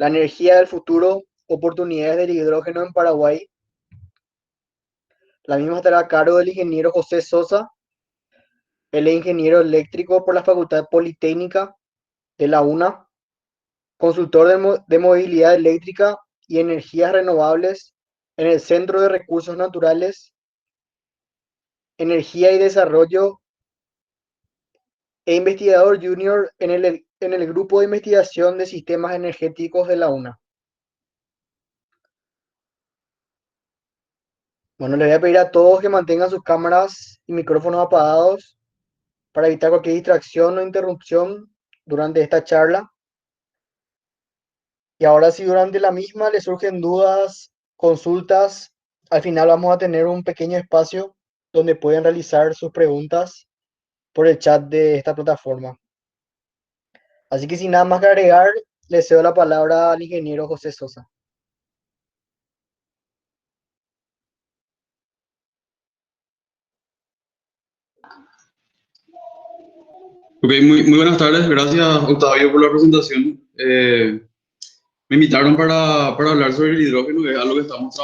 La energía del futuro, oportunidades del hidrógeno en Paraguay. La misma estará a cargo del ingeniero José Sosa. Él es ingeniero eléctrico por la Facultad Politécnica de la UNA, consultor de movilidad eléctrica y energías renovables en el Centro de Recursos Naturales, Energía y Desarrollo e investigador junior en el Grupo de Investigación de Sistemas Energéticos de la UNA. Bueno, les voy a pedir a todos que mantengan sus cámaras y micrófonos apagados para evitar cualquier distracción o interrupción durante esta charla. Y ahora si durante la misma les surgen dudas, consultas, al final vamos a tener un pequeño espacio donde pueden realizar sus preguntas por el chat de esta plataforma. Así que sin nada más que agregar, le cedo la palabra al ingeniero José Sosa. Ok, muy buenas tardes. Gracias, Octavio, por la presentación. Me invitaron para hablar sobre el hidrógeno, que es algo que estamos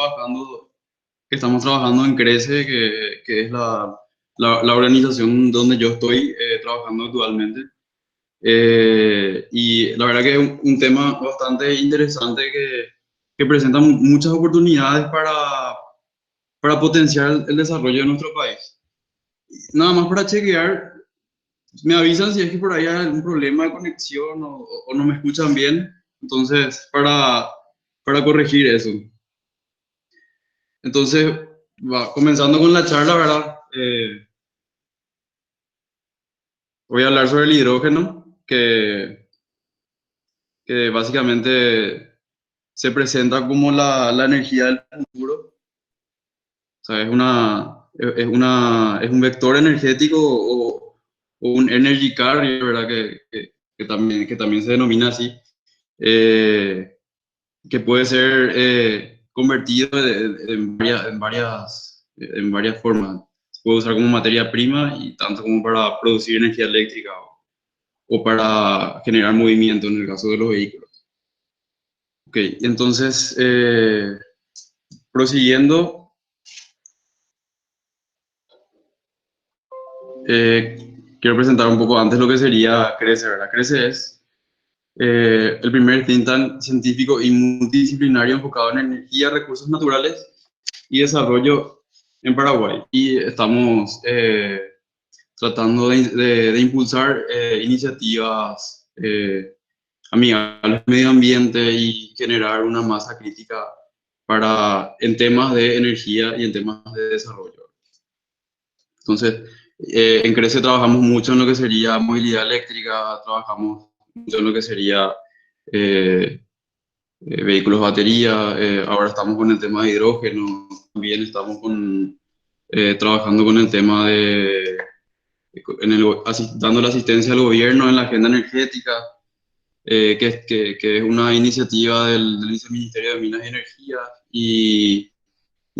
trabajando en CRECE, que es la organización donde yo estoy trabajando actualmente. Y la verdad que es un tema bastante interesante que presenta muchas oportunidades para potenciar el desarrollo de nuestro país. Nada más para chequear. Me avisan si es que por ahí hay algún problema de conexión o no me escuchan bien. Entonces, para corregir eso. Entonces, comenzando con la charla, ¿verdad? Voy a hablar sobre el hidrógeno, que básicamente se presenta como la energía del futuro. O sea, es un vector energético o un energy carrier, ¿verdad? Que también se denomina así. Que puede ser convertido en varias formas. Se puede usar como materia prima y tanto como para producir energía eléctrica o para generar movimiento en el caso de los vehículos. Ok, entonces, prosiguiendo, quiero presentar un poco antes lo que sería CRECE, ¿verdad? CRECE es el primer think tank científico y multidisciplinario enfocado en energía, recursos naturales y desarrollo en Paraguay. Y estamos tratando de impulsar iniciativas amigables al medio ambiente y generar una masa crítica en temas de energía y en temas de desarrollo. Entonces, en CRECE trabajamos mucho en lo que sería movilidad eléctrica, trabajamos mucho en lo que sería vehículos batería, ahora estamos con el tema de hidrógeno, también estamos trabajando con el tema dando la asistencia al gobierno en la agenda energética, que es una iniciativa del Viceministerio de Minas y Energía, y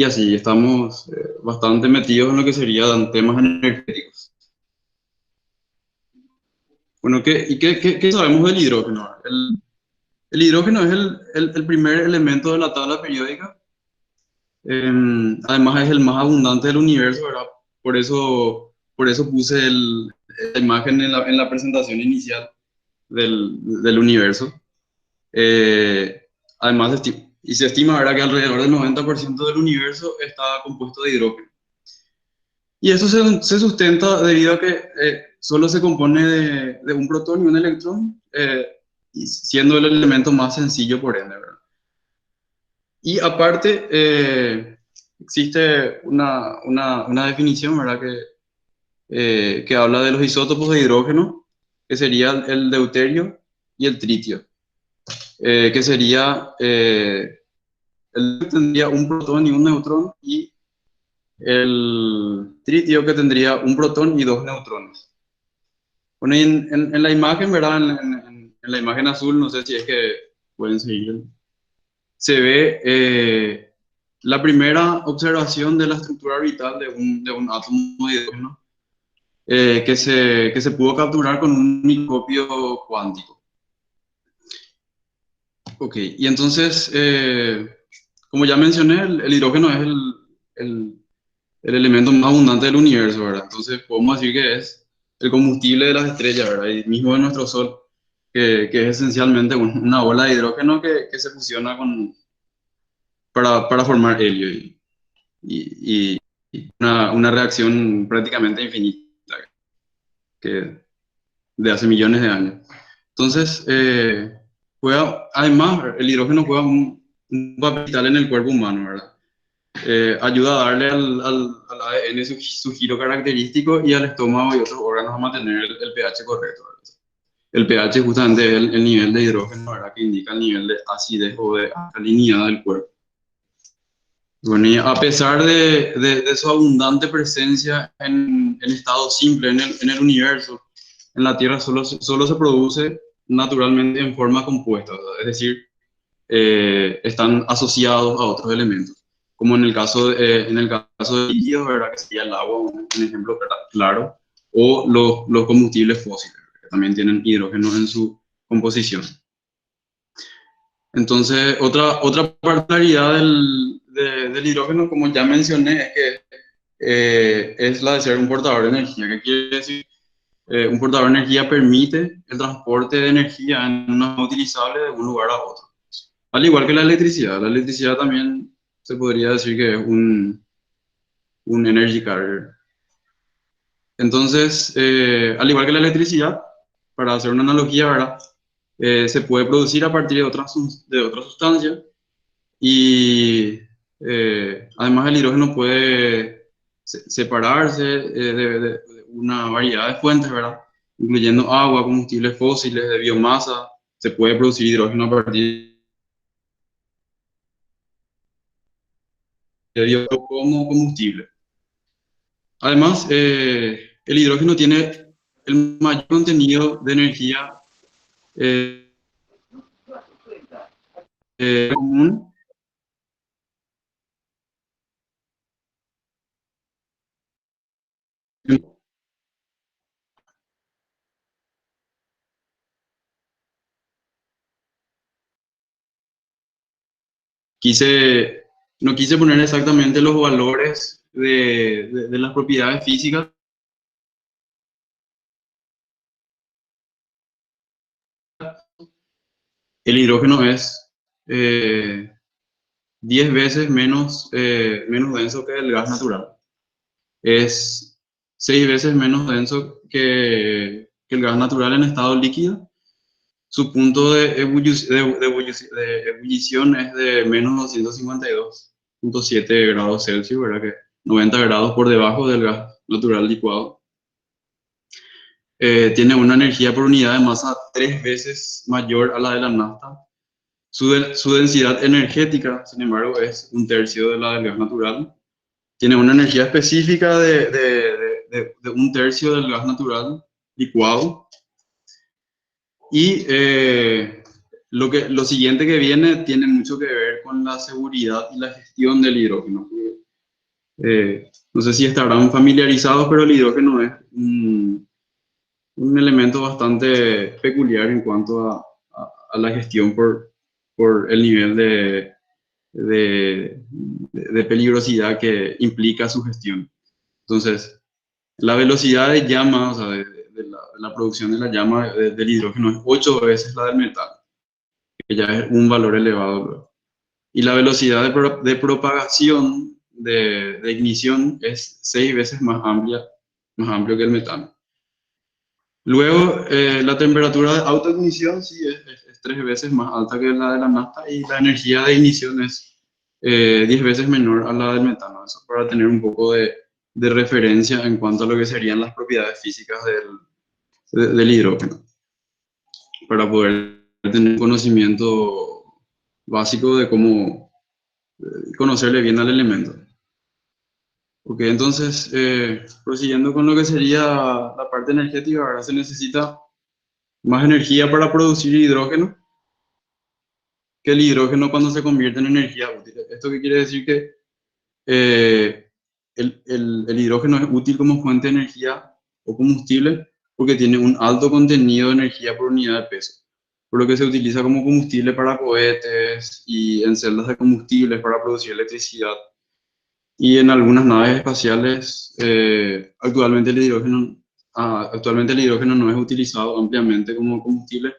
así estamos bastante metidos en lo que serían temas energéticos. Bueno, ¿qué sabemos del hidrógeno? El hidrógeno es el primer elemento de la tabla periódica. Además es el más abundante del universo, ¿verdad? Por eso puse la imagen en la presentación inicial del universo. Además, se estima, ¿verdad?, que alrededor del 90% del universo está compuesto de hidrógeno. Y eso se sustenta debido a que solo se compone de un protón y un electrón, y siendo el elemento más sencillo por ende, ¿verdad? Y aparte, existe una definición, ¿verdad?, que habla de los isótopos de hidrógeno, que sería el deuterio y el tritio, que sería, el tendría un protón y un neutrón, y el tritio que tendría un protón y dos neutrones. Bueno, y en la imagen, ¿verdad?, en la imagen azul, no sé si es que pueden seguir, se ve la primera observación de la estructura orbital de un átomo de hidrógeno, que se pudo capturar con un microscopio cuántico. Ok, y entonces, como ya mencioné, el hidrógeno es el, el elemento más abundante del universo, ¿verdad? Entonces podemos decir que es el combustible de las estrellas, ¿verdad? Y mismo de nuestro Sol, que es esencialmente una bola de hidrógeno que se fusiona para formar helio y- y una reacción prácticamente infinita que, de hace millones de años. Entonces, además, el hidrógeno juega un papel vital en el cuerpo humano, ¿verdad? Ayuda a darle al ADN su giro característico y al estómago y otros órganos a mantener el pH correcto, ¿verdad? El pH justamente es el nivel de hidrógeno, ¿verdad? Que indica el nivel de acidez o de alcalinidad del cuerpo. Bueno, y a pesar de su abundante presencia en estado simple en el universo, en la Tierra solo se produce naturalmente en forma compuesta, ¿verdad? Es decir, están asociados a otros elementos, como en el caso de líquidos, ¿verdad? Que sería el agua, un ejemplo claro, o los combustibles fósiles, que también tienen hidrógeno en su composición. Entonces, otra particularidad del hidrógeno, como ya mencioné, es que es la de ser un portador de energía. ¿Qué quiere decir? Un portador de energía permite el transporte de energía en una forma utilizable de un lugar a otro. Al igual que la electricidad también se podría decir que es un energy carrier. Entonces, al igual que la electricidad, para hacer una analogía, ¿verdad? Se puede producir a partir de otras sustancias y además el hidrógeno puede separarse de una variedad de fuentes, ¿verdad? Incluyendo agua, combustibles fósiles, de biomasa. Se puede producir hidrógeno a partir de biomasa como combustible. Además, el hidrógeno tiene el mayor contenido de energía eh, común. Quise, no quise poner exactamente los valores de las propiedades físicas. El hidrógeno es eh, 10 veces menos denso que el gas natural. Es 6 veces menos denso que el gas natural en estado líquido. Su punto de ebullición es de menos 252,7 grados Celsius, ¿verdad? Que 90 grados por debajo del gas natural licuado. Tiene una energía por unidad de masa 3 veces mayor a la de la nafta. Su densidad energética, sin embargo, es un tercio de la del gas natural. Tiene una energía específica de un tercio del gas natural licuado. Y lo siguiente que viene tiene mucho que ver con la seguridad y la gestión del hidrógeno. No sé si estarán familiarizados, pero el hidrógeno es un elemento bastante peculiar en cuanto a la gestión por el nivel de, de peligrosidad que implica su gestión. Entonces, la velocidad de llama, o sea, de la producción de la llama del hidrógeno es 8 veces la del metal, que ya es un valor elevado luego. Y la velocidad de propagación de ignición es 6 veces más amplio que el metano. Luego, la temperatura de autoignición sí es 3 veces más alta que la de la nafta y la energía de ignición es 10 veces menor a la del metano. Eso para tener un poco de referencia en cuanto a lo que serían las propiedades físicas del hidrógeno, para poder tener conocimiento básico de cómo conocerle bien al elemento. Ok, entonces, prosiguiendo con lo que sería la parte energética, ahora se necesita más energía para producir hidrógeno que el hidrógeno cuando se convierte en energía útil. ¿Esto qué quiere decir? Que el hidrógeno es útil como fuente de energía o combustible porque tiene un alto contenido de energía por unidad de peso. por lo que se utiliza como combustible para cohetes y en celdas de combustibles para producir electricidad. Y en algunas naves espaciales, actualmente el hidrógeno no es utilizado ampliamente como combustible,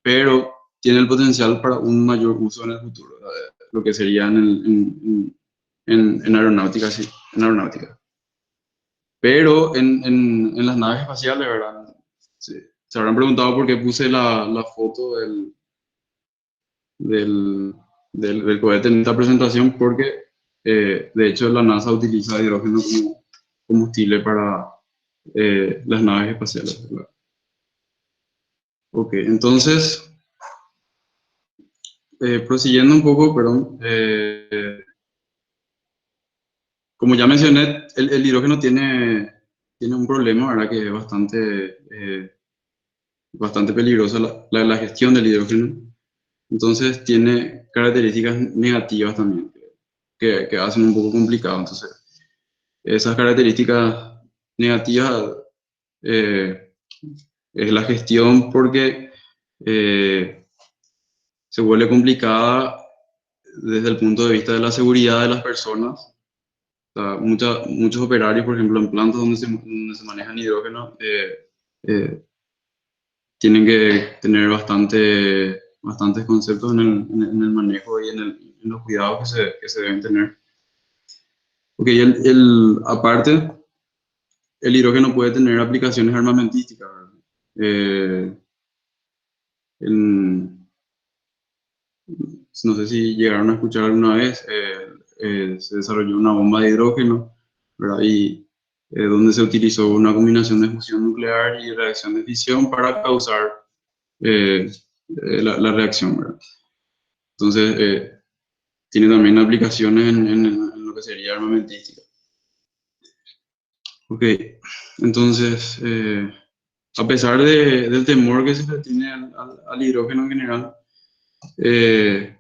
pero tiene el potencial para un mayor uso en el futuro, lo que sería en aeronáutica, sí, en aeronáutica. Pero en las naves espaciales, ¿verdad? Sí, se habrán preguntado por qué puse la foto del, del cohete en esta presentación, porque de hecho la NASA utiliza hidrógeno como combustible para las naves espaciales, ¿verdad? Ok, entonces, prosiguiendo un poco, perdón, como ya mencioné, el hidrógeno tiene un problema, ¿verdad? Que es bastante peligrosa la gestión del hidrógeno. Entonces tiene características negativas también, que hacen un poco complicado. Entonces, esas características negativas eh, es la gestión porque eh, se vuelve complicada desde el punto de vista de la seguridad de las personas. O sea, muchos operarios, por ejemplo, en plantas donde se manejan hidrógeno, eh, tienen que tener bastantes conceptos en el manejo y en los cuidados que se deben tener. Ok, aparte, el hidrógeno puede tener aplicaciones armamentísticas, ¿verdad? Eh, en- no sé si llegaron a escuchar alguna vez, se desarrolló una bomba de hidrógeno, ¿verdad? Y donde se utilizó una combinación de fusión nuclear y reacción de fisión para causar la reacción, ¿verdad? Entonces, tiene también aplicaciones en lo que sería armamentística. Ok, entonces, a pesar del temor que se le tiene al hidrógeno en general, eh,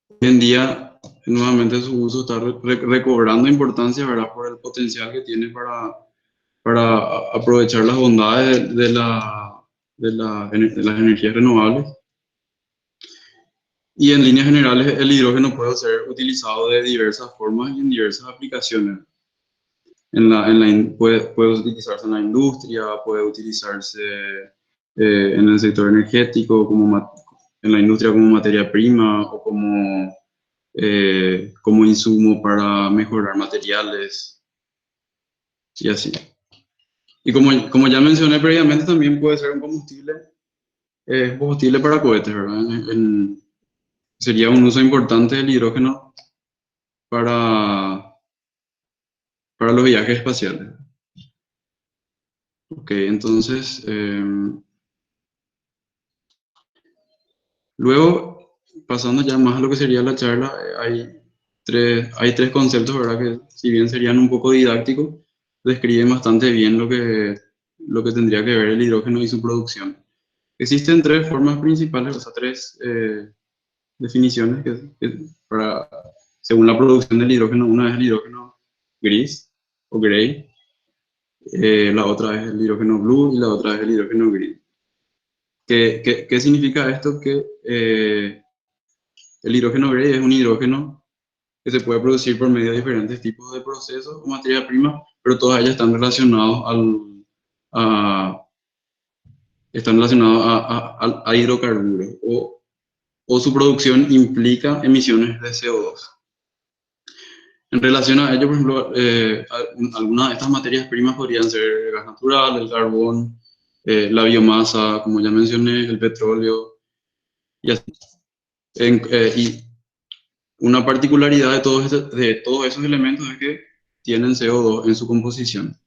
hoy en día nuevamente su uso está recobrando importancia, ¿verdad? Por el potencial que tiene para aprovechar las bondades de las energías renovables. Y en líneas generales, el hidrógeno puede ser utilizado de diversas formas y en diversas aplicaciones. Puede utilizarse en la industria, puede utilizarse en el sector energético, en la industria como materia prima o como insumo para mejorar materiales y así. Y como ya mencioné previamente, también puede ser un combustible para cohetes, ¿verdad? Sería un uso importante del hidrógeno para, para los viajes espaciales. Ok, entonces, luego, pasando ya más a lo que sería la charla, hay tres conceptos, ¿verdad? Que si bien serían un poco didácticos, describen bastante bien lo que tendría que ver el hidrógeno y su producción. Existen tres formas principales, o sea, tres definiciones según la producción del hidrógeno. Una es el hidrógeno gris o gray, la otra es el hidrógeno blue y la otra es el hidrógeno green. ¿Qué significa esto? Que el hidrógeno gray es un hidrógeno que se puede producir por medio de diferentes tipos de procesos o materia prima, pero todas ellas a, están relacionados a hidrocarburos o su producción implica emisiones de CO2. En relación a ello, por ejemplo, algunas de estas materias primas podrían ser el gas natural, el carbón, la biomasa, como ya mencioné, el petróleo y así. Y una particularidad de todos esos elementos es que tienen CO2 en su composición.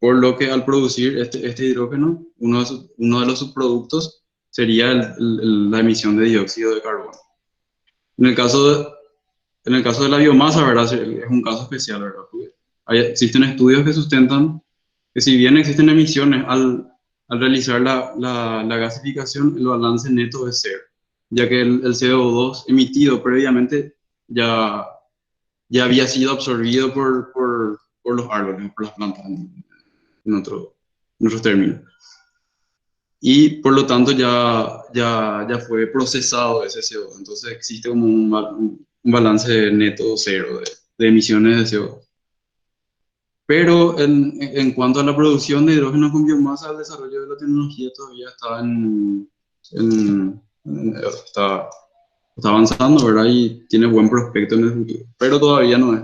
Por lo que al producir este hidrógeno, uno de los subproductos sería la emisión de dióxido de carbono. En el caso de la biomasa, ¿verdad? Es un caso especial, ¿verdad? Porque existen estudios que sustentan que si bien existen emisiones al realizar la gasificación, el balance neto es cero, ya que el CO2 emitido previamente ya, ya había sido absorbido por los árboles, por las plantas, en otros términos. y por lo tanto ya fue procesado ese CO2. Entonces existe como un balance neto cero de emisiones de CO2. Pero en cuanto a la producción de hidrógeno con biomasa, el desarrollo de la tecnología todavía está está, está avanzando, ¿verdad? Y tiene buen prospecto en el futuro. Pero todavía no es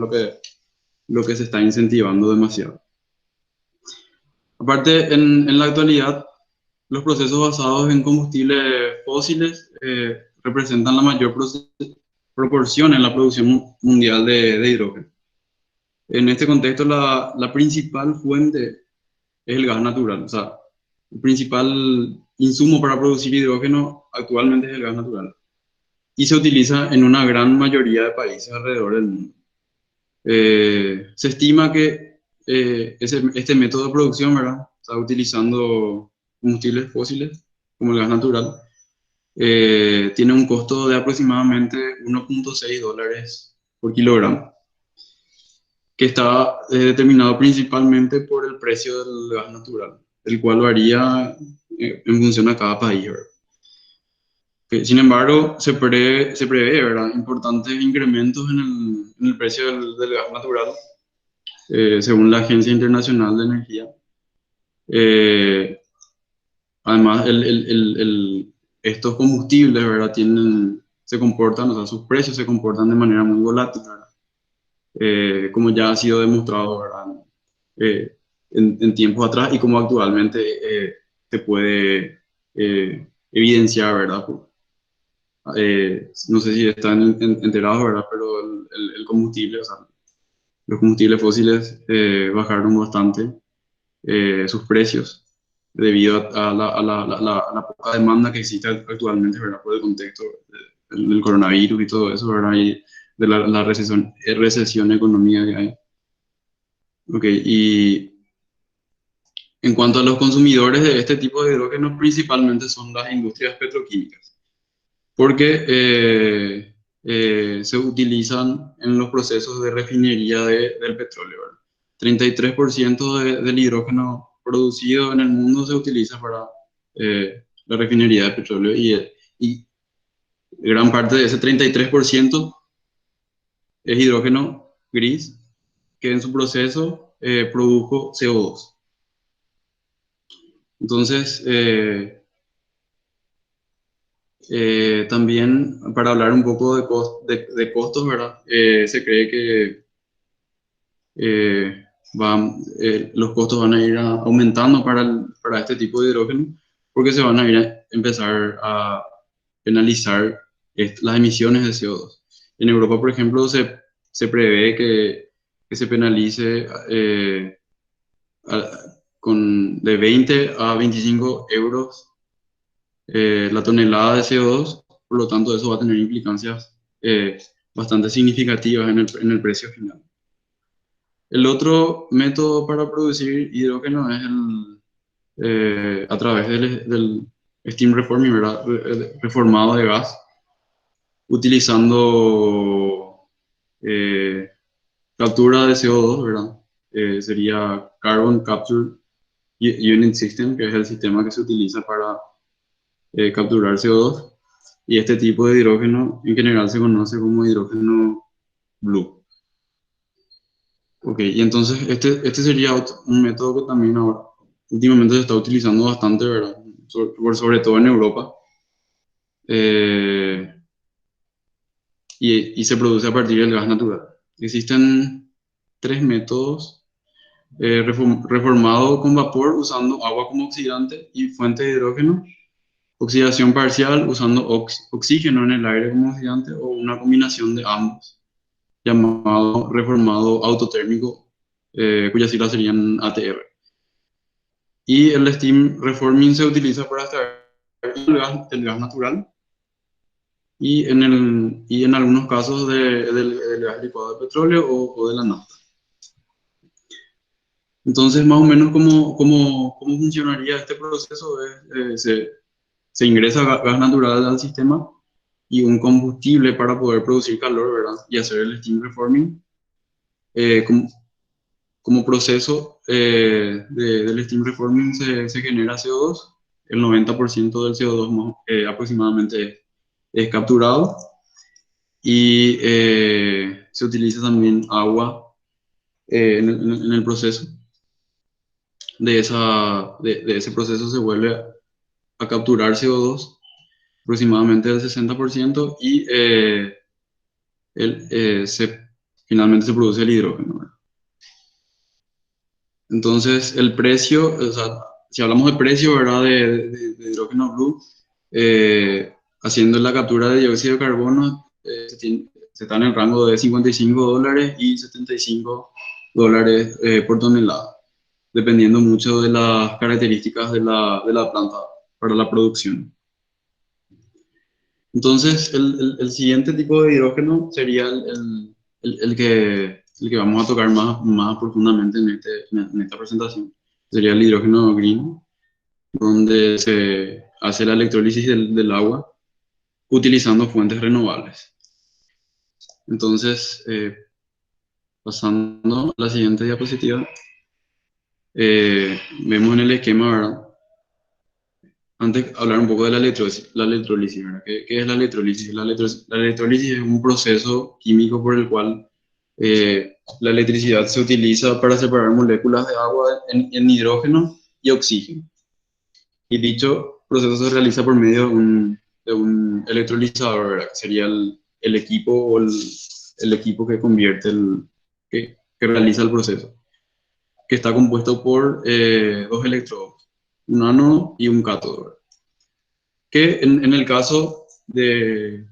lo que se está incentivando demasiado. Aparte, en la actualidad, los procesos basados en combustibles fósiles representan la mayor proporción en la producción mundial de hidrógeno. En este contexto, la principal fuente es el gas natural. O sea, el principal insumo para producir hidrógeno actualmente es el gas natural. Y se utiliza en una gran mayoría de países alrededor del mundo. Se estima que este método de producción, ¿verdad? Está utilizando combustibles fósiles como el gas natural. Tiene un costo de aproximadamente $1.6 por kilogramo, que está determinado principalmente por el precio del gas natural, el cual varía en función a cada país, ¿verdad? Sin embargo, se prevé, ¿verdad? Importantes incrementos en el precio del gas natural, según la Agencia Internacional de Energía. Eh, Además, estos combustibles, ¿verdad? Se comportan, o sea, sus precios se comportan de manera muy volátil, ¿verdad? Como ya ha sido demostrado, ¿verdad? En tiempos atrás y como actualmente se puede evidenciar, ¿verdad? No sé si están enterados, ¿verdad? Pero el combustible, o sea, los combustibles fósiles bajaron bastante sus precios debido a la poca demanda que existe actualmente, ¿verdad? Por el contexto del coronavirus y todo eso, ¿verdad? Y de la recesión económica que hay. Ok, y en cuanto a los consumidores de este tipo de hidrógeno, principalmente son las industrias petroquímicas, porque se utilizan en los procesos de refinería del petróleo, ¿verdad? 33% del hidrógeno producido en el mundo se utiliza para la refinería de petróleo y gran parte de ese 33% es hidrógeno gris que en su proceso produjo CO2. Entonces, también para hablar un poco de costos, ¿verdad? Se cree que eh, los costos van a ir aumentando para este tipo de hidrógeno porque se van a ir a empezar a penalizar las emisiones de CO2. En Europa, por ejemplo, se prevé que se penalice a- de 20 a 25 euros la tonelada de CO2, por lo tanto eso va a tener implicancias bastante significativas en el precio final. El otro método para producir hidrógeno es a través del steam reforming, ¿verdad? El reformado de gas, utilizando eh, captura de CO2, ¿verdad? Sería Carbon Capture Unit System, que es el sistema que se utiliza para capturar CO2. Y este tipo de hidrógeno en general se conoce como hidrógeno blue. Ok, y entonces este sería un método que también ahora últimamente se está utilizando bastante, ¿verdad? Sobre todo en Europa. Eh, y se produce a partir del gas natural. Existen tres métodos: reformado con vapor usando agua como oxidante y fuente de hidrógeno, oxidación parcial usando oxígeno en el aire como oxidante o una combinación de ambos, llamado reformado autotérmico, cuyas siglas serían ATR. Y el steam reforming se utiliza para extraer el gas natural y en algunos casos del gas licuado de petróleo o de la nafta. Entonces, más o menos, ¿cómo funcionaría este proceso? Se ingresa gas natural al sistema y un combustible para poder producir calor, ¿verdad? Y hacer el steam reforming. Eh, como, como proceso del steam reforming se genera CO2 el 90% del CO2 aproximadamente es capturado y se utiliza también agua en el proceso. De ese proceso se vuelve a capturar CO2 aproximadamente el 60% y finalmente se produce el hidrógeno, ¿verdad? Entonces, el precio, o sea, si hablamos de precio, ¿verdad? De hidrógeno blue, haciendo la captura de dióxido de carbono, se está en el rango de $55 y $75 por tonelada, dependiendo mucho de las características de la planta para la producción. Entonces, el siguiente tipo de hidrógeno sería el que vamos a tocar más profundamente en esta presentación. Sería el hidrógeno green, donde se hace la electrólisis del agua utilizando fuentes renovables. Entonces, pasando a la siguiente diapositiva, vemos en el esquema, ¿verdad? Antes hablar un poco de la electrólisis, ¿verdad? ¿Qué es la electrólisis? La electrólisis es un proceso químico por el cual la electricidad se utiliza para separar moléculas de agua en hidrógeno y oxígeno. Y dicho proceso se realiza por medio de un electrolizador, ¿verdad? Que sería el equipo o el equipo que convierte que realiza el proceso, que está compuesto por dos electrodos, un ánodo y un cátodo, que en el caso del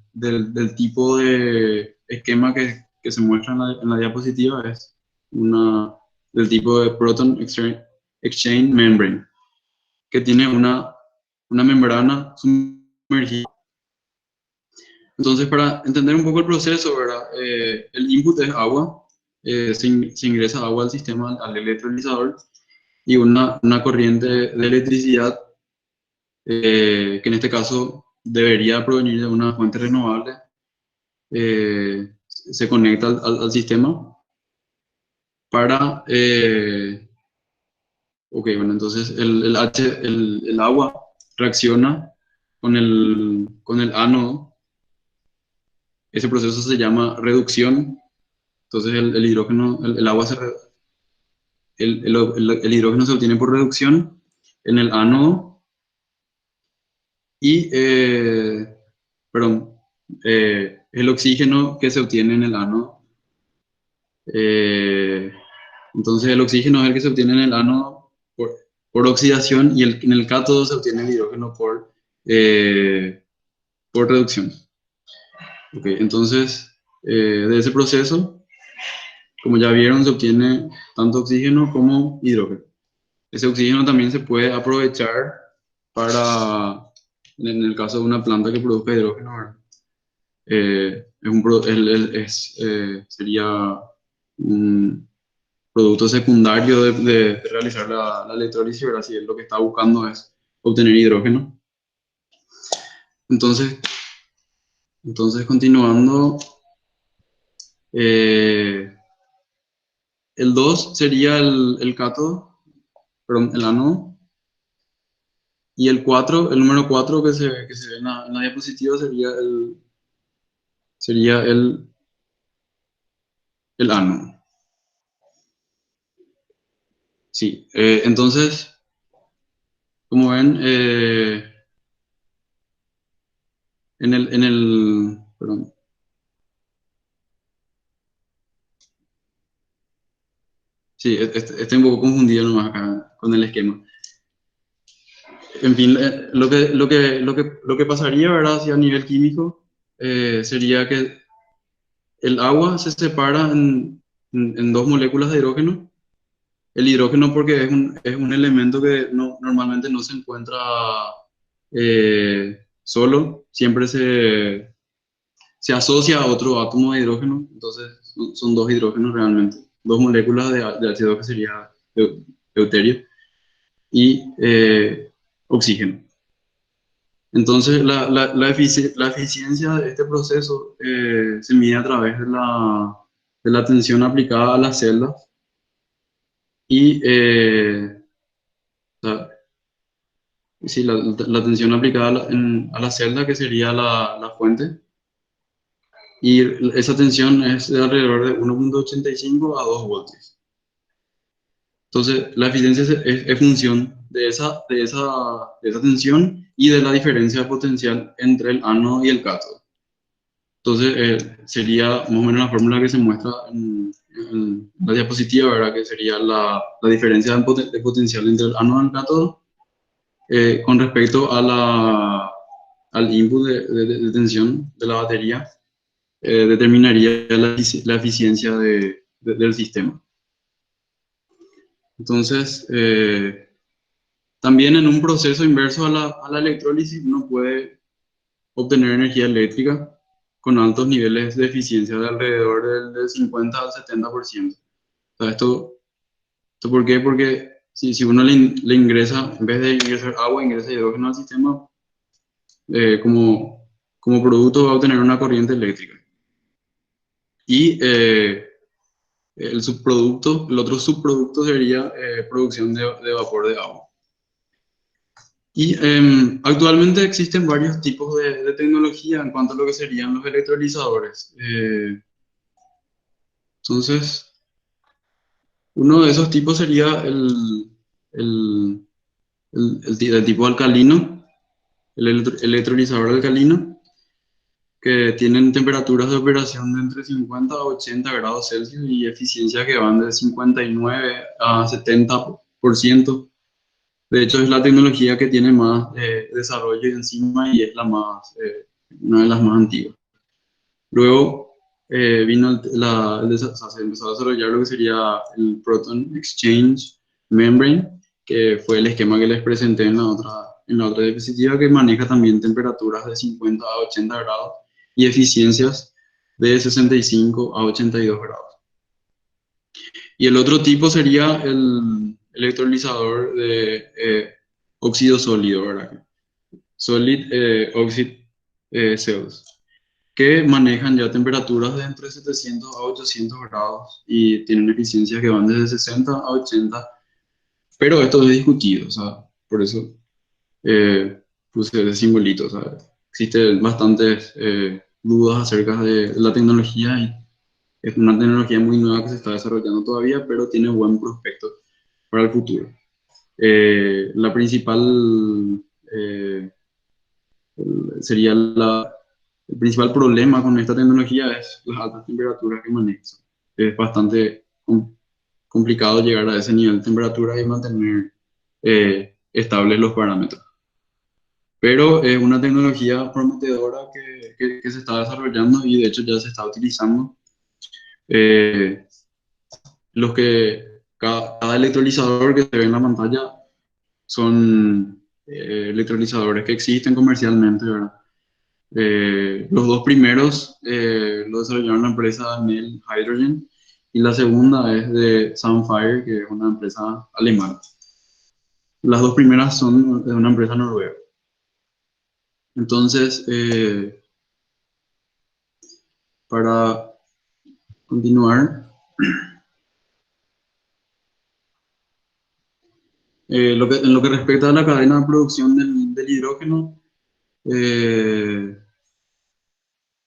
tipo de esquema que se muestra en la diapositiva es del tipo de Proton Exchange Membrane, que tiene una membrana sumergida. Entonces, para entender un poco el proceso, ¿verdad? El input es agua, se ingresa agua al sistema, al electrolizador, y una corriente de electricidad que en este caso debería provenir de una fuente renovable, se conecta al sistema para, ok, bueno, entonces el agua reacciona con el ánodo. Ese proceso se llama reducción. Entonces el hidrógeno, el agua el hidrógeno se obtiene por reducción en el ánodo y, perdón, el oxígeno que se obtiene en el ánodo. Eh, entonces el oxígeno es el que se obtiene en el ánodo por oxidación y en el cátodo se obtiene el hidrógeno por reducción. Okay, entonces, de ese proceso, como ya vieron, se obtiene tanto oxígeno como hidrógeno. Ese oxígeno también se puede aprovechar para, en el caso de una planta que produzca hidrógeno, ¿verdad? Sería un producto secundario de realizar la electrólisis, ¿verdad? Si lo que está buscando es obtener hidrógeno. Entonces continuando, el 2 sería el cátodo, perdón, el ánodo. Y el número 4 que se ve en la diapositiva sería el ánodo. Sí, entonces, como ven, perdón. Sí, estoy un poco confundido nomás acá con el esquema. En fin, lo que pasaría, ¿verdad? Si a nivel químico, sería que el agua se separa en dos moléculas de hidrógeno. El hidrógeno porque es un elemento que normalmente no se encuentra solo, siempre se asocia a otro átomo de hidrógeno, entonces son dos hidrógenos realmente, dos moléculas de H2 que sería deuterio y oxígeno. Entonces la eficiencia de este proceso se mide a través de la tensión aplicada a las celdas y o sea, sí, la tensión aplicada a la celda, que sería la fuente, y esa tensión es de alrededor de 1,85 a 2 voltios. Entonces, la eficiencia es función de esa tensión y de la diferencia potencial entre el ánodo y el cátodo. Entonces, sería más o menos la fórmula que se muestra en la diapositiva, ¿verdad? Que sería la diferencia de potencial entre el ánodo y el cátodo con respecto a al input de tensión de la batería, determinaría la eficiencia del sistema. Entonces, también en un proceso inverso a la electrólisis uno puede obtener energía eléctrica con altos niveles de eficiencia de alrededor del 50 al 70%. O sea, ¿esto por qué? Porque si uno le ingresa, en vez de ingresar agua, ingresa hidrógeno al sistema, como producto va a obtener una corriente eléctrica. Y el otro subproducto sería producción de vapor de agua. Y actualmente existen varios tipos de tecnología en cuanto a lo que serían los electrolizadores. Entonces, uno de esos tipos sería el, el tipo alcalino, electrolizador alcalino, que tienen temperaturas de operación de entre 50 a 80 grados Celsius y eficiencia que van de 59 a 70%. De hecho, es la tecnología que tiene más desarrollo encima y es una de las más antiguas. Luego vino o sea, se empezó a desarrollar lo que sería el Proton Exchange Membrane, que fue el esquema que les presenté en la otra diapositiva, que maneja también temperaturas de 50 a 80 grados y eficiencias de 65 a 82 grados. Y el otro tipo sería el electrolizador de óxido sólido, ¿verdad? Solid Oxide Cells, que manejan ya temperaturas de entre 700 a 800 grados y tienen eficiencias que van desde 60 a 80, pero esto es discutido, o sea, por eso puse ese simbolito, o sea, existen bastantes dudas acerca de la tecnología y es una tecnología muy nueva que se está desarrollando todavía, pero tiene buen prospecto para el futuro. La principal eh, sería el principal problema con esta tecnología es las altas temperaturas que maneja. Es bastante complicado llegar a ese nivel de temperatura y mantener estables los parámetros. Pero es una tecnología prometedora que se está desarrollando y de hecho ya se está utilizando. Eh, cada electrolizador que se ve en la pantalla son electrolizadores que existen comercialmente, ¿verdad? Los dos primeros lo desarrollaron la empresa Nel Hydrogen y la segunda es de Sunfire, que es una empresa alemana. Las dos primeras son de una empresa noruega. Entonces, para continuar, en lo que respecta a la cadena de producción del hidrógeno, eh,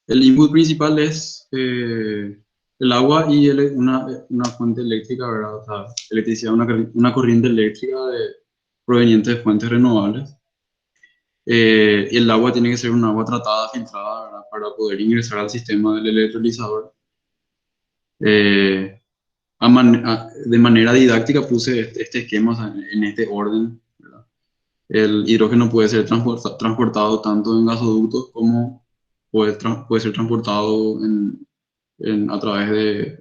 el input principal es el agua y una fuente eléctrica, ¿verdad? O sea, electricidad, una corriente eléctrica proveniente de fuentes renovables. Y el agua tiene que ser un agua tratada, filtrada, ¿verdad? Para poder ingresar al sistema del electrolizador. Eh, de manera didáctica puse este esquema, o sea, en este orden, ¿verdad? El hidrógeno puede ser transportado tanto en gasoductos como puede ser transportado a través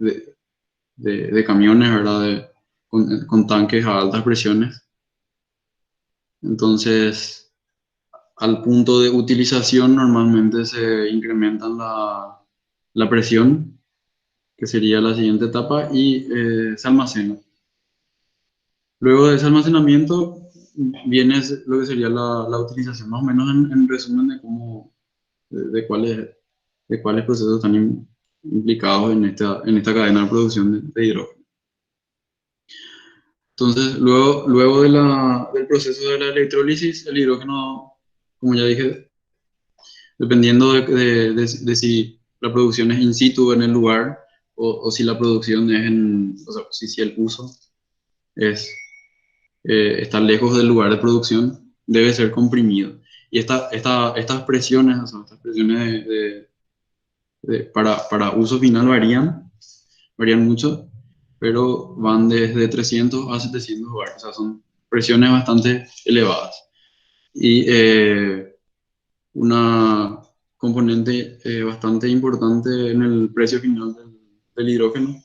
de camiones, ¿verdad? Con tanques a altas presiones. Entonces, al punto de utilización normalmente se incrementa la presión, que sería la siguiente etapa, y se almacena. Luego de ese almacenamiento viene lo que sería la utilización, más o menos en resumen de cómo, de cuáles procesos están implicados en esta cadena de producción de hidrógeno. Entonces, luego del proceso de la electrólisis, el hidrógeno, como ya dije, dependiendo de si la producción es in situ en el lugar o si la producción es o sea, si el uso es, está lejos del lugar de producción, debe ser comprimido. Y estas presiones, o sea, estas presiones para uso final varían mucho, pero van desde 300 a 700 bar, o sea, son presiones bastante elevadas. Y una componente bastante importante en el precio final del hidrógeno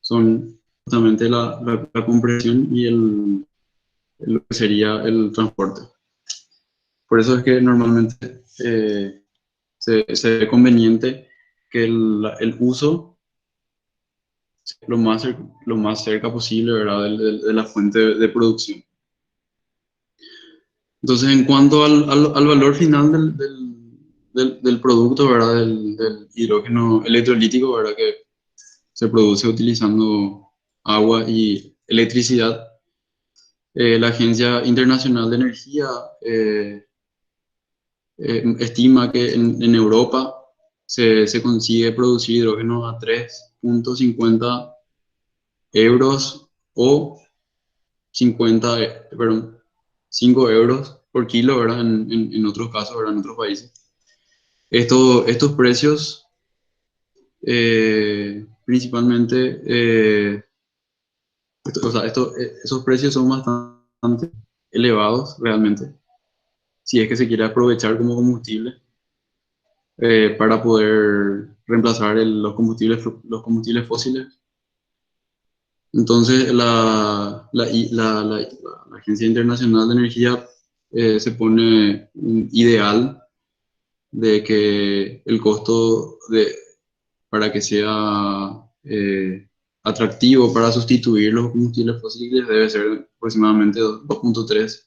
son justamente la compresión y lo que sería el transporte. Por eso es que normalmente se ve conveniente que el uso lo más cerca posible, ¿verdad? De la fuente de producción. Entonces, en cuanto al valor final del producto, ¿verdad? Del hidrógeno electrolítico, ¿verdad? Que se produce utilizando agua y electricidad. La Agencia Internacional de Energía estima que en Europa se consigue producir hidrógeno a 3,50 euros o perdón, 5 euros por kilo, ¿verdad? En otros casos, ¿verdad? En otros países. Estos precios principalmente, o sea, esos precios son bastante elevados realmente, si es que se quiere aprovechar como combustible para poder reemplazar los combustibles fósiles. Entonces, la Agencia Internacional de Energía se pone un ideal de que el costo para que sea atractivo para sustituir los combustibles fósiles debe ser aproximadamente 2,3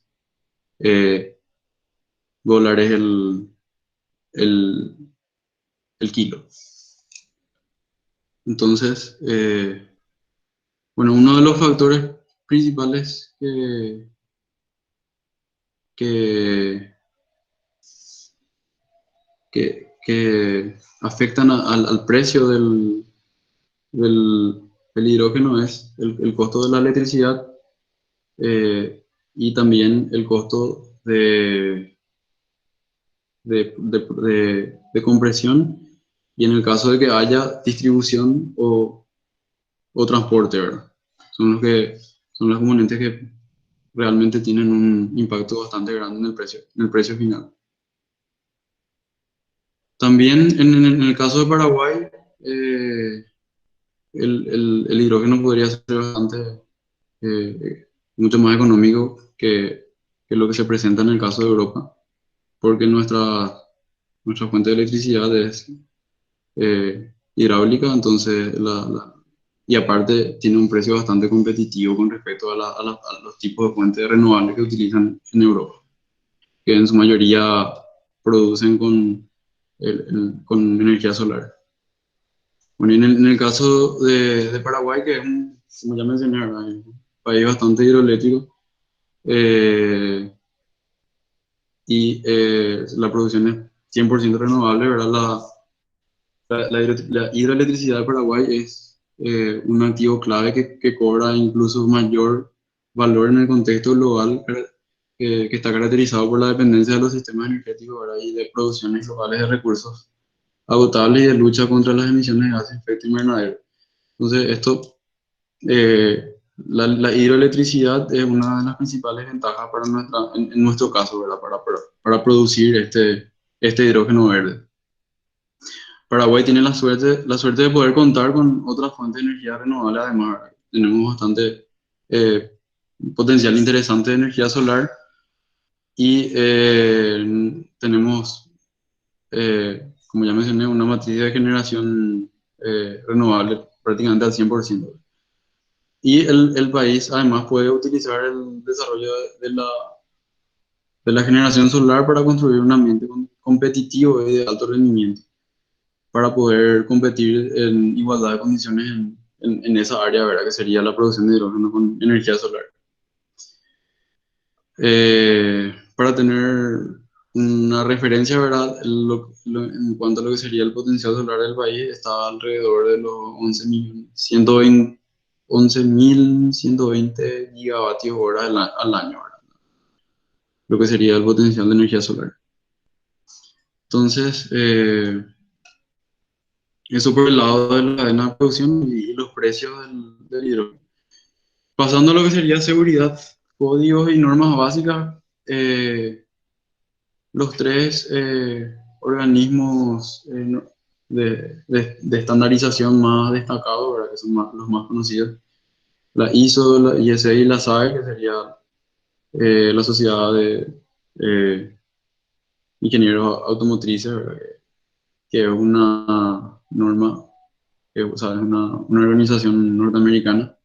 eh, dólares el, el kilo. Entonces, bueno, uno de los factores principales que, que afectan al precio del, del hidrógeno es el costo de la electricidad y también el costo de compresión y en el caso de que haya distribución o transporte, ¿verdad? Son son los componentes que realmente tienen un impacto bastante grande en el precio final. También en el caso de Paraguay, eh, el hidrógeno podría ser bastante, mucho más económico que lo que se presenta en el caso de Europa, porque nuestra fuente de electricidad es hidráulica, entonces y aparte tiene un precio bastante competitivo con respecto a los tipos de fuentes renovables que utilizan en Europa, que en su mayoría producen con energía solar. Bueno, y en el caso de Paraguay, que es como ya mencioné, ¿verdad? Es un país bastante hidroeléctrico, eh, y la producción es 100% renovable, ¿verdad? La hidroelectricidad de Paraguay es un activo clave que cobra incluso mayor valor en el contexto global que está caracterizado por la dependencia de los sistemas energéticos, ¿verdad? Y de producciones globales de recursos agotables y de lucha contra las emisiones de gases de efecto invernadero. Entonces, la hidroelectricidad es una de las principales ventajas para en nuestro caso, ¿verdad? Para producir este hidrógeno verde. Paraguay tiene la suerte de poder contar con otras fuentes de energía renovable, además, ¿verdad? Tenemos bastante eh, potencial interesante de energía solar y tenemos, como ya mencioné, una matriz de generación renovable prácticamente al 100%. Y el país además puede utilizar el desarrollo de la generación solar para construir un ambiente competitivo y de alto rendimiento, para poder competir en igualdad de condiciones en esa área, ¿verdad? Que sería la producción de hidrógeno con energía solar. Para tener una referencia, ¿verdad? En cuanto a lo que sería el potencial solar del país, está alrededor de los 11.120 gigavatios hora al año, ¿verdad? Lo que sería el potencial de energía solar. Entonces, eso por el lado de la cadena de producción y los precios del hidrógeno. Pasando a lo que sería seguridad, códigos y normas básicas, los tres organismos de estandarización más destacados, ¿verdad? Que son los más conocidos, la ISO, la ISA y la SAE, que sería la Sociedad de Ingenieros Automotrices, ¿verdad? Que es una norma, o sea, es una organización norteamericana.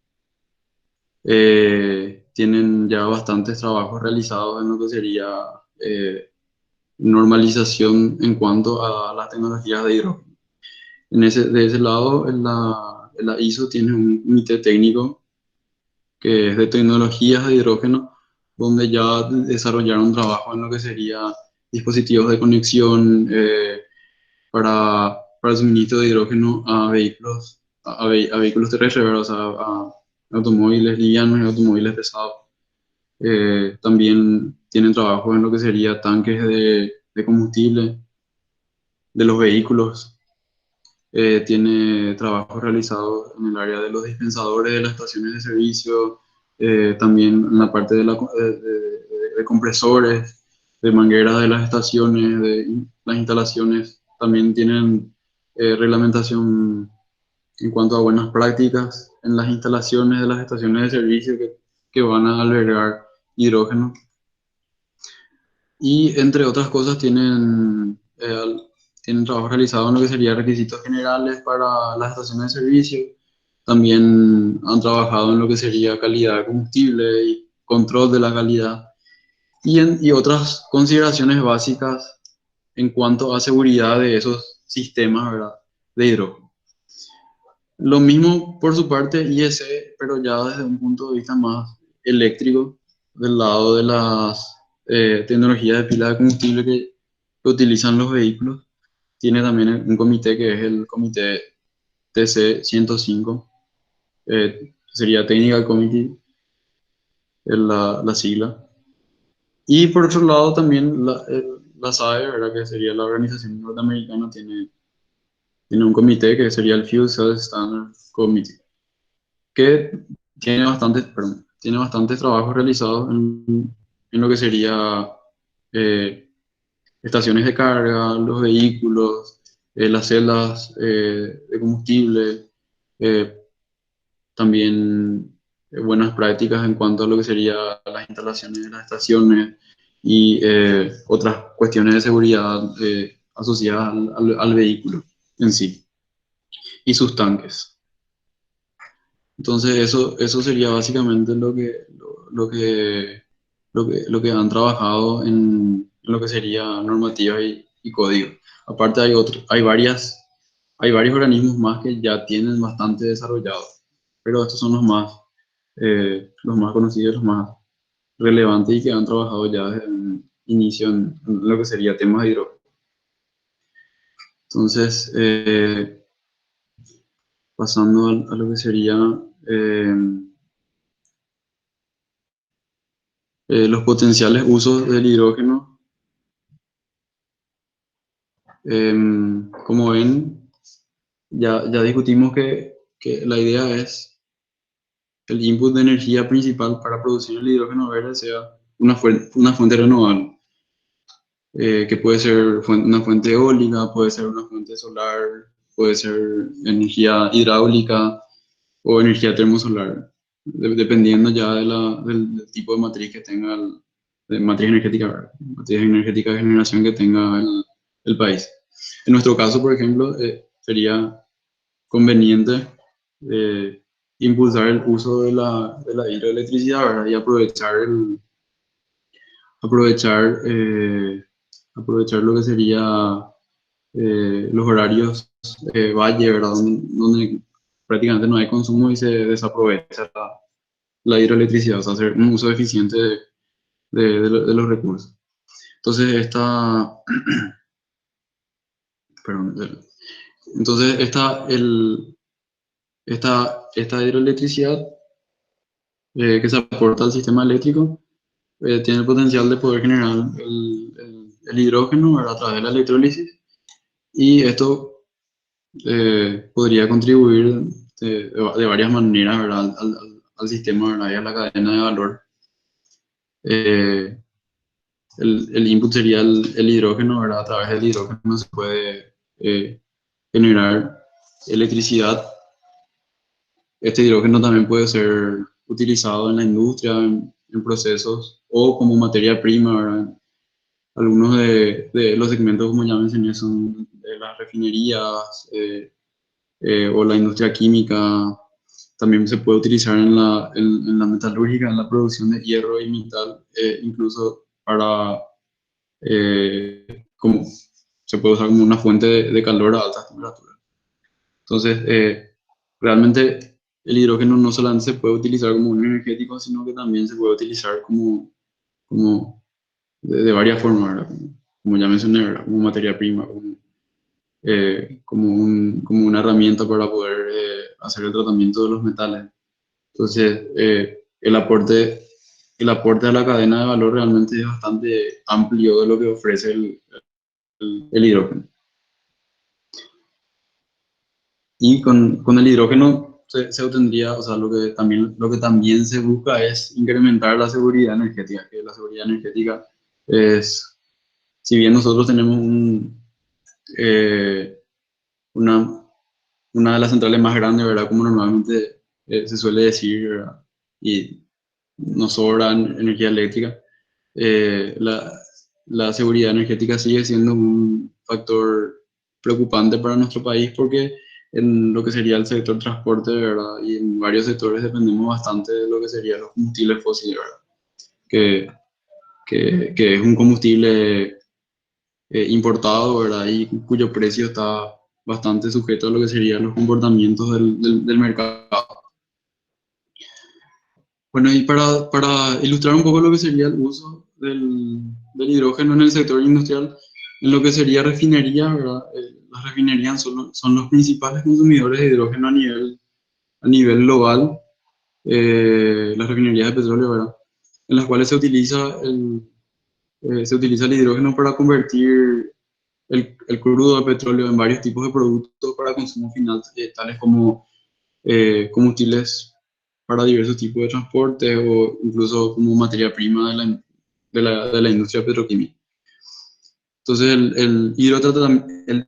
Tienen ya bastantes trabajos realizados en lo que sería eh, normalización en cuanto a las tecnologías de hidrógeno. De ese lado, en la ISO tiene un comité técnico que es de tecnologías de hidrógeno, donde ya desarrollaron trabajo en lo que sería dispositivos de conexión para el suministro de hidrógeno a vehículos, a vehículos terrestres, ¿verdad? O sea, a automóviles livianos y automóviles pesados. También tienen trabajo en lo que sería tanques de combustible de los vehículos. Tiene trabajos realizados en el área de los dispensadores de las estaciones de servicio, también en la parte de compresores, de mangueras de las estaciones, de las instalaciones. También tienen reglamentación en cuanto a buenas prácticas en las instalaciones de las estaciones de servicio que van a albergar hidrógeno. Y entre otras cosas tienen trabajo realizado en lo que serían requisitos generales para las estaciones de servicio. También han trabajado en lo que sería calidad de combustible y control de la calidad. Y otras consideraciones básicas en cuanto a seguridad de esos sistemas, ¿verdad? De hidrógeno. Lo mismo por su parte IEC, pero ya desde un punto de vista más eléctrico, del lado de las tecnologías de pila de combustible que utilizan los vehículos. Tiene también un comité que es el comité TC-105, sería Technical Committee, es la sigla. Y por otro lado también la SAE, ¿verdad? Que sería la organización norteamericana, tiene un comité que sería el Fuel Cell Standard Committee, que tiene bastantes trabajos realizados en lo que sería eh, estaciones de carga, los vehículos, las celdas de combustible, eh, también buenas prácticas en cuanto a lo que sería las instalaciones de las estaciones y otras cuestiones de seguridad asociadas al vehículo en sí y sus tanques. Entonces eso sería básicamente lo que han trabajado en lo que sería normativa y código. Aparte hay varios organismos más que ya tienen bastante desarrollado, pero estos son los más conocidos, los más relevantes y que han trabajado ya desde el inicio en lo que sería temas de hidrógeno. Entonces, pasando a lo que sería eh, los potenciales usos del hidrógeno. Como ven, ya discutimos que la idea es que el input de energía principal para producir el hidrógeno verde sea una fuente renovable, que puede ser una fuente eólica, puede ser una fuente solar, puede ser energía hidráulica o energía termosolar, dependiendo ya del tipo de matriz que tenga de matriz energética, ¿verdad? Matriz energética de generación que tenga el país. En nuestro caso, por ejemplo, sería conveniente impulsar el uso de la hidroelectricidad, ¿verdad? Y aprovechar, eh, aprovechar lo que sería los horarios valle, ¿verdad? Donde prácticamente no hay consumo y se desaprovecha la hidroelectricidad, o sea, hacer un uso eficiente de los recursos. Entonces, perdón, entonces esta hidroelectricidad que se aporta al sistema eléctrico tiene el potencial de poder generar el hidrógeno, ¿verdad? A través de la electrólisis, y esto podría contribuir de varias maneras, ¿verdad? Al sistema, ¿verdad? Y a la cadena de valor. Eh, el input sería el hidrógeno, ¿verdad? A través del hidrógeno se puede generar electricidad. Este hidrógeno también puede ser utilizado en la industria, en procesos, o como materia prima, ¿verdad? Algunos de los segmentos, como ya mencioné, son de las refinerías o la industria química. También se puede utilizar en la metalúrgica, en la producción de hierro y metal, incluso para, como, se puede usar como una fuente de calor a altas temperaturas. Entonces, realmente el hidrógeno no solamente se puede utilizar como un energético, sino que también se puede utilizar como de varias formas, ¿verdad? Como ya mencioné, ¿verdad? Como materia prima, como una herramienta para poder hacer el tratamiento de los metales. Entonces, el aporte a la cadena de valor realmente es bastante amplio de lo que ofrece el hidrógeno. Y con el hidrógeno se obtendría, o sea, lo que también se busca es incrementar la seguridad energética, que la seguridad energética es, si bien nosotros tenemos eh, una, una de las centrales más grandes, ¿verdad? Como normalmente se suele decir, ¿verdad? Y nos sobra energía eléctrica. La seguridad energética sigue siendo un factor preocupante para nuestro país porque en lo que sería el sector transporte, ¿verdad? Y en varios sectores dependemos bastante de lo que serían los combustibles fósiles, ¿verdad? Que, que es un combustible importado, ¿verdad? Y cuyo precio está bastante sujeto a lo que serían los comportamientos del mercado. Bueno, y para ilustrar un poco lo que sería el uso del hidrógeno en el sector industrial, en lo que sería refinería, ¿verdad? Las refinerías son los principales consumidores de hidrógeno a nivel global, las refinerías de petróleo, ¿verdad? En las cuales se utiliza el hidrógeno para convertir el crudo de petróleo en varios tipos de productos para consumo final, tales como combustibles para diversos tipos de transporte o incluso como materia prima de la industria petroquímica. Entonces el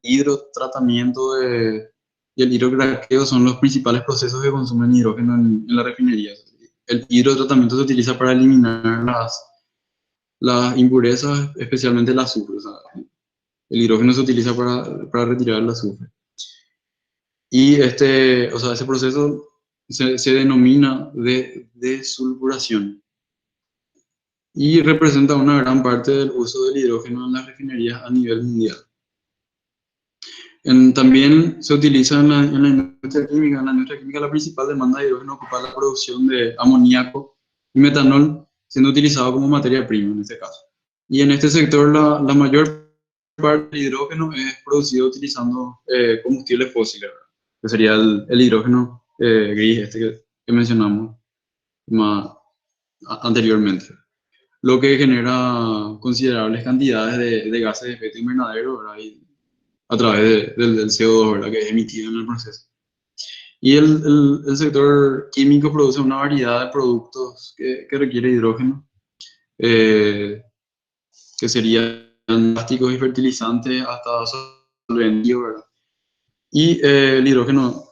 hidrotratamiento y el hidrocraqueo son los principales procesos que consumen hidrógeno en la refinería. El hidrotratamiento se utiliza para eliminar las impurezas, especialmente el azufre. O sea, el hidrógeno se utiliza para retirar el azufre. Y o sea, ese proceso se denomina desulfuración y representa una gran parte del uso del hidrógeno en las refinerías a nivel mundial. También se utiliza en la industria química. En la industria química la principal demanda de hidrógeno ocupa la producción de amoníaco y metanol, siendo utilizado como materia prima en este caso. Y en este sector la mayor parte del hidrógeno es producido utilizando combustibles fósiles, ¿verdad? Que sería el hidrógeno gris que mencionamos anteriormente, lo que genera considerables cantidades de gases de efecto invernadero, ¿verdad? Y a través del CO2, ¿verdad? Que es emitido en el proceso. Y el sector químico produce una variedad de productos que requiere hidrógeno, eh, que serían plásticos y fertilizantes hasta solventes, ¿verdad? Y el hidrógeno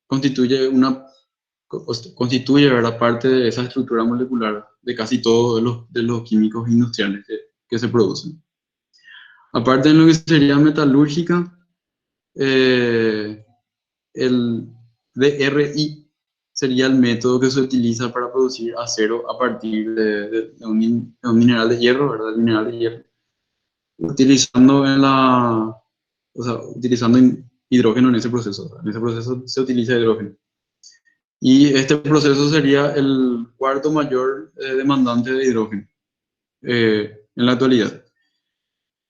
constituye, ¿verdad? Parte de esa estructura molecular de casi todos de los químicos industriales que se producen. Aparte de lo que sería metalúrgica, el DRI sería el método que se utiliza para producir acero a partir de un mineral de hierro, ¿verdad? El mineral de hierro. Utilizando utilizando hidrógeno en ese proceso. En ese proceso se utiliza hidrógeno. Y este proceso sería el cuarto mayor demandante de hidrógeno en la actualidad.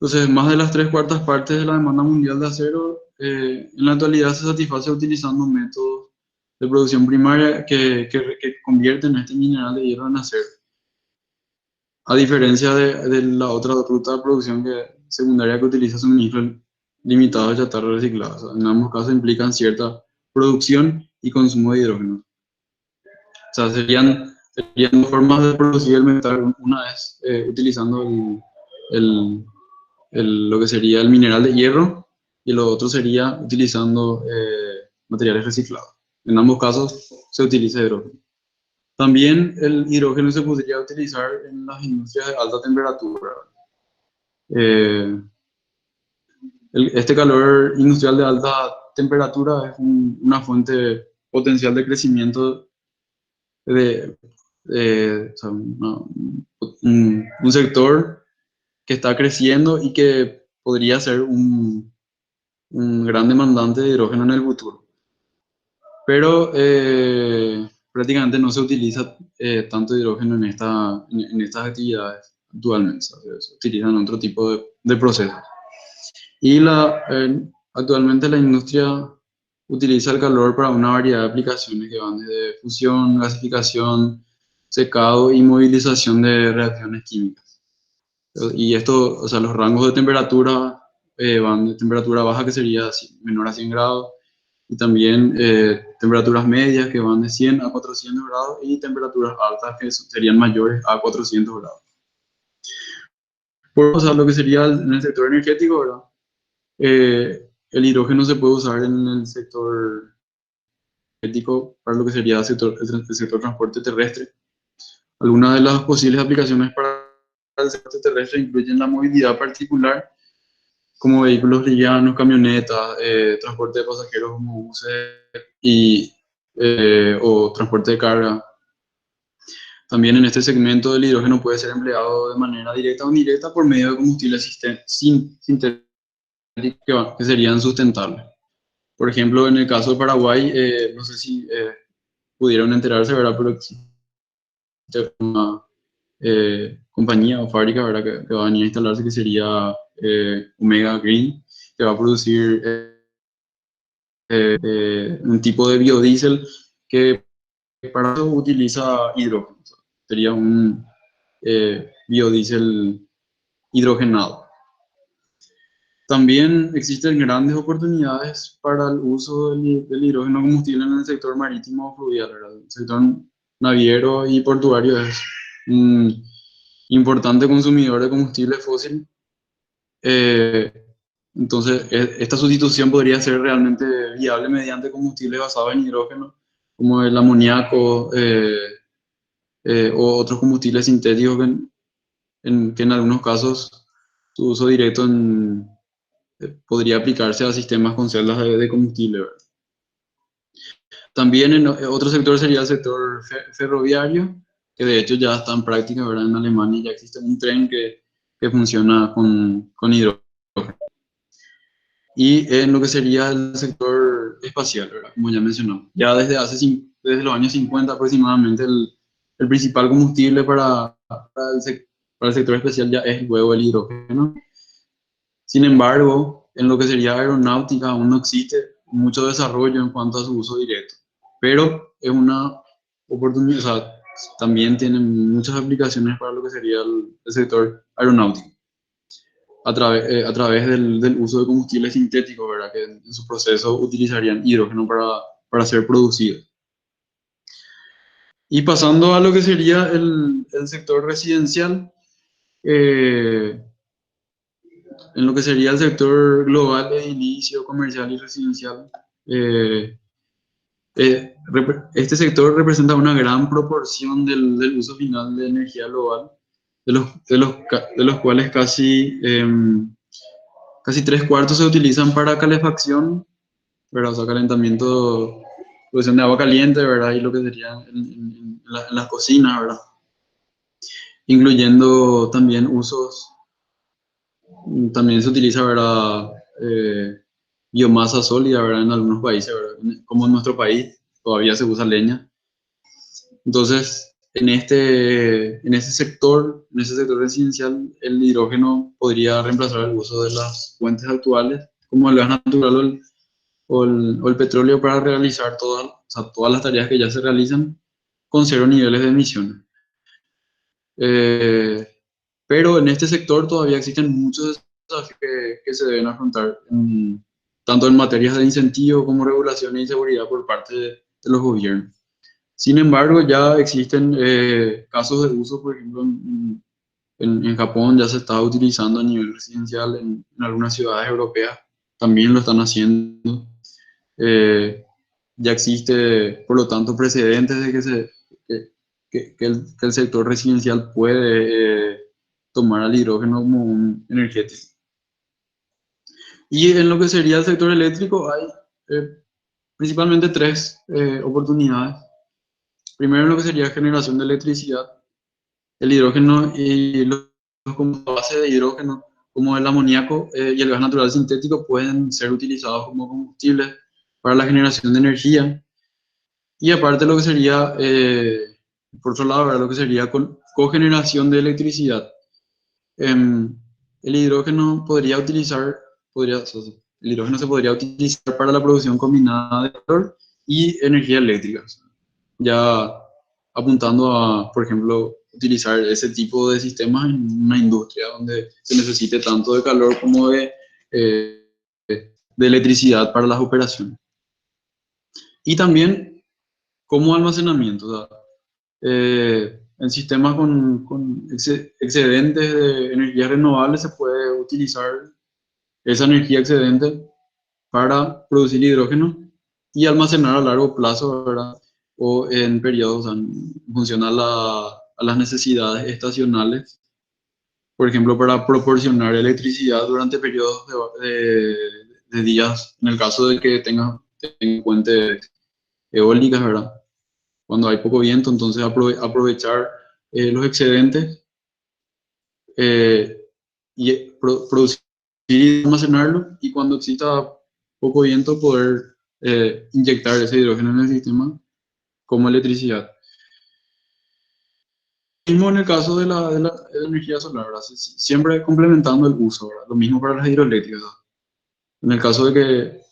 Entonces, más de las tres cuartas partes de la demanda mundial de acero en la actualidad se satisface utilizando métodos de producción primaria que convierten este mineral de hierro en acero. A diferencia de la otra ruta de producción secundaria que utiliza suministros limitados de chatarra reciclada. O sea, en ambos casos implican cierta producción y consumo de hidrógeno. O sea, serían dos formas de producir el metal. Una es utilizando el, lo que sería el mineral de hierro y lo otro sería utilizando materiales reciclados. En ambos casos se utiliza hidrógeno. También el hidrógeno se podría utilizar en las industrias de alta temperatura. Eh, este calor industrial de alta temperatura es una fuente potencial de crecimiento de, o sea, un sector que está creciendo y que podría ser un gran demandante de hidrógeno en el futuro. Pero prácticamente no se utiliza tanto hidrógeno en estas actividades actualmente. ¿Sabes? Se utilizan otro tipo de procesos. Y actualmente la industria utiliza el calor para una variedad de aplicaciones que van desde fusión, gasificación, secado y movilización de reacciones químicas. Y esto, o sea, los rangos de temperatura van de temperatura baja, que sería menor a 100 grados, y también temperaturas medias que van de 100 a 400 grados y temperaturas altas que serían mayores a 400 grados. Por, o sea, lo que sería en el sector energético, ¿verdad? El hidrógeno se puede usar en el sector energético para lo que sería el sector transporte terrestre. Algunas de las posibles aplicaciones para el sector terrestre incluyen la movilidad particular, como vehículos livianos, camionetas, transporte de pasajeros como buses y, o transporte de carga. También en este segmento el hidrógeno puede ser empleado de manera directa o indirecta por medio de combustibles sintéticos que serían sustentables. Por ejemplo, en el caso de Paraguay, no sé si pudieron enterarse, ¿verdad? Pero existe una compañía o fábrica, ¿verdad? Que va a venir a instalarse, que sería Omega Green, que va a producir un tipo de biodiesel que para eso utiliza hidrógeno. O sea, sería un biodiesel hidrogenado. También existen grandes oportunidades para el uso del hidrógeno combustible en el sector marítimo o fluvial, ¿verdad? El sector naviero y portuario es un importante consumidor de combustible fósil. Eh, entonces, esta sustitución podría ser realmente viable mediante combustibles basados en hidrógeno, como el amoníaco o otros combustibles sintéticos que en algunos casos su uso directo podría aplicarse a sistemas con celdas de combustible, ¿verdad? También en otro sector sería el sector ferroviario, que de hecho ya está en práctica, ¿verdad? En Alemania ya existe un tren que funciona con hidrógeno. Y en lo que sería el sector espacial, ¿verdad? Como ya mencionamos. Ya desde los años 50 aproximadamente el principal combustible para el sector espacial ya es luego el hidrógeno. Sin embargo, en lo que sería aeronáutica aún no existe mucho desarrollo en cuanto a su uso directo, pero es una oportunidad, o sea, también tiene muchas aplicaciones para lo que sería el sector aeronáutico, a través del uso de combustibles sintéticos, ¿verdad? Que en su proceso utilizarían hidrógeno para ser producido. Y pasando a lo que sería el sector residencial, eh, en lo que sería el sector global de inicio comercial y residencial, eh, este sector representa una gran proporción del uso final de energía global, de los cuales casi tres cuartos se utilizan para calefacción, ¿verdad? O sea, calentamiento, producción de agua caliente, ¿verdad? Y lo que sería en las cocinas, ¿verdad? Incluyendo también usos. También se utiliza, ¿verdad? Biomasa sólida, ¿verdad? En algunos países, ¿verdad? Como en nuestro país. todavía se usa leña. Entonces, en ese sector residencial, el hidrógeno podría reemplazar el uso de las fuentes actuales, como el gas natural o el petróleo, para realizar todas, o sea, todas las tareas que ya se realizan con cero niveles de emisiones. Eh, pero en este sector todavía existen muchos desafíos que se deben afrontar, tanto en materias de incentivo como regulación y seguridad por parte de los gobiernos. Sin embargo, ya existen casos de uso, por ejemplo, en Japón ya se está utilizando a nivel residencial en algunas ciudades europeas, también lo están haciendo. Ya existe, por lo tanto, precedentes de que el sector residencial puede tomar al hidrógeno como un energético. Y en lo que sería el sector eléctrico hay principalmente tres oportunidades. Primero, en lo que sería generación de electricidad, el hidrógeno y los como base de hidrógeno, como el amoníaco y el gas natural sintético, pueden ser utilizados como combustibles para la generación de energía. Y aparte lo que sería, por otro lado, ¿verdad? Lo que sería cogeneración de electricidad. El hidrógeno o sea, el hidrógeno se podría utilizar para la producción combinada de calor y energía eléctrica. Ya apuntando a, por ejemplo, utilizar ese tipo de sistemas en una industria donde se necesite tanto de calor como de electricidad para las operaciones. Y también como almacenamiento. O sea, en sistemas con excedentes de energías renovables se puede utilizar esa energía excedente para producir hidrógeno y almacenar a largo plazo, ¿verdad? O en periodos, en función a las necesidades estacionales, por ejemplo, para proporcionar electricidad durante periodos de días, en el caso de que tenga fuentes eólicas, ¿verdad? Cuando hay poco viento, entonces aprovechar los excedentes eh, y producir y almacenarlo, y cuando exista poco viento poder inyectar ese hidrógeno en el sistema como electricidad. Mismo en el caso de la energía solar, ¿verdad? Siempre complementando el uso, ¿verdad? Lo mismo para las hidroeléctricas, ¿verdad? En el caso de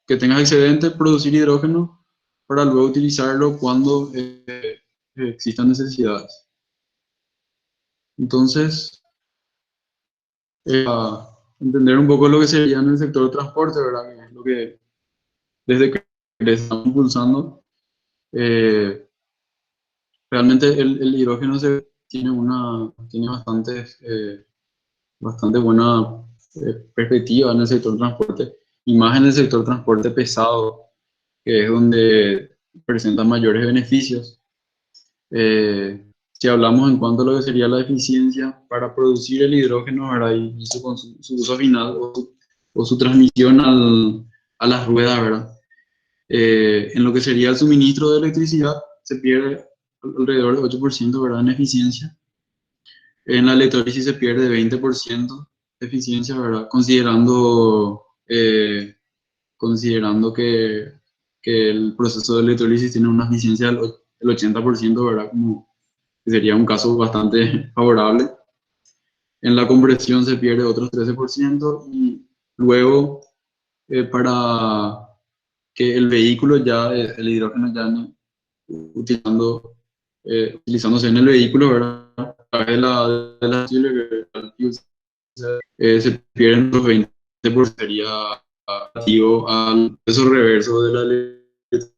que tengas excedente, producir hidrógeno para luego utilizarlo cuando existan necesidades. Entonces, a entender un poco lo que sería en el sector de transporte, ¿verdad? Que es lo que desde que le estamos impulsando, eh, realmente el hidrógeno tiene bastante buena perspectiva en el sector transporte, y más en el sector transporte pesado, que es donde presenta mayores beneficios. Si hablamos en cuanto a lo que sería la eficiencia para producir el hidrógeno, ¿verdad? Y su uso final o su transmisión a las ruedas, ¿verdad? En lo que sería el suministro de electricidad se pierde alrededor del 8%, ¿verdad? En eficiencia. En la electrólisis se pierde 20% de eficiencia, ¿verdad? Considerando que el proceso de electrólisis tiene una eficiencia del 80%, ¿verdad? Como que sería un caso bastante favorable. En la compresión se pierde otros 13%, y luego para que el vehículo ya, el hidrógeno ya no, utilizándose en el vehículo, ¿verdad? A través de la se pierden los 20%, sería relativo al proceso reverso de la electricidad.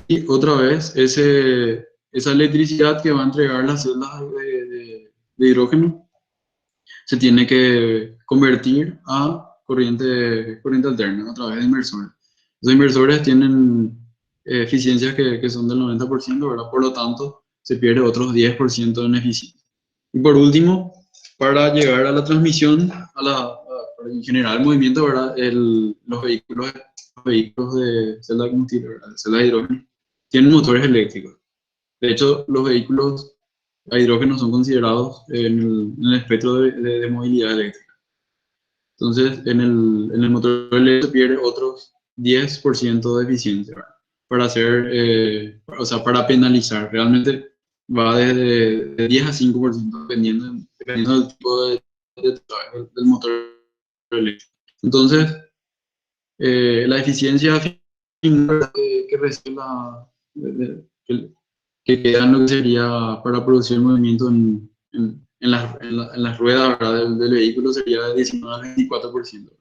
Y otra vez, esa electricidad que va a entregar las celdas de hidrógeno se tiene que convertir a corriente alterna a través de inversores. Los inversores tienen eficiencias que son del 90%, ¿verdad? Por lo tanto, se pierde otros 10% en eficiencia. Y por último, para llegar a la transmisión, para generar el movimiento, ¿verdad? Los vehículos de celda de combustible, ¿verdad? De celda de hidrógeno, tienen motores eléctricos. De hecho, los vehículos a hidrógeno son considerados en el espectro de movilidad eléctrica. Entonces, en el motor eléctrico se pierde otros 10% de eficiencia, ¿verdad? para hacer, o sea, para penalizar. Realmente va de 10 a 5%, dependiendo del tipo del motor eléctrico. Entonces, la eficiencia final que recibe que queda en lo que sería para producir movimiento en las ruedas, ¿verdad? del vehículo sería de 19 al 24%,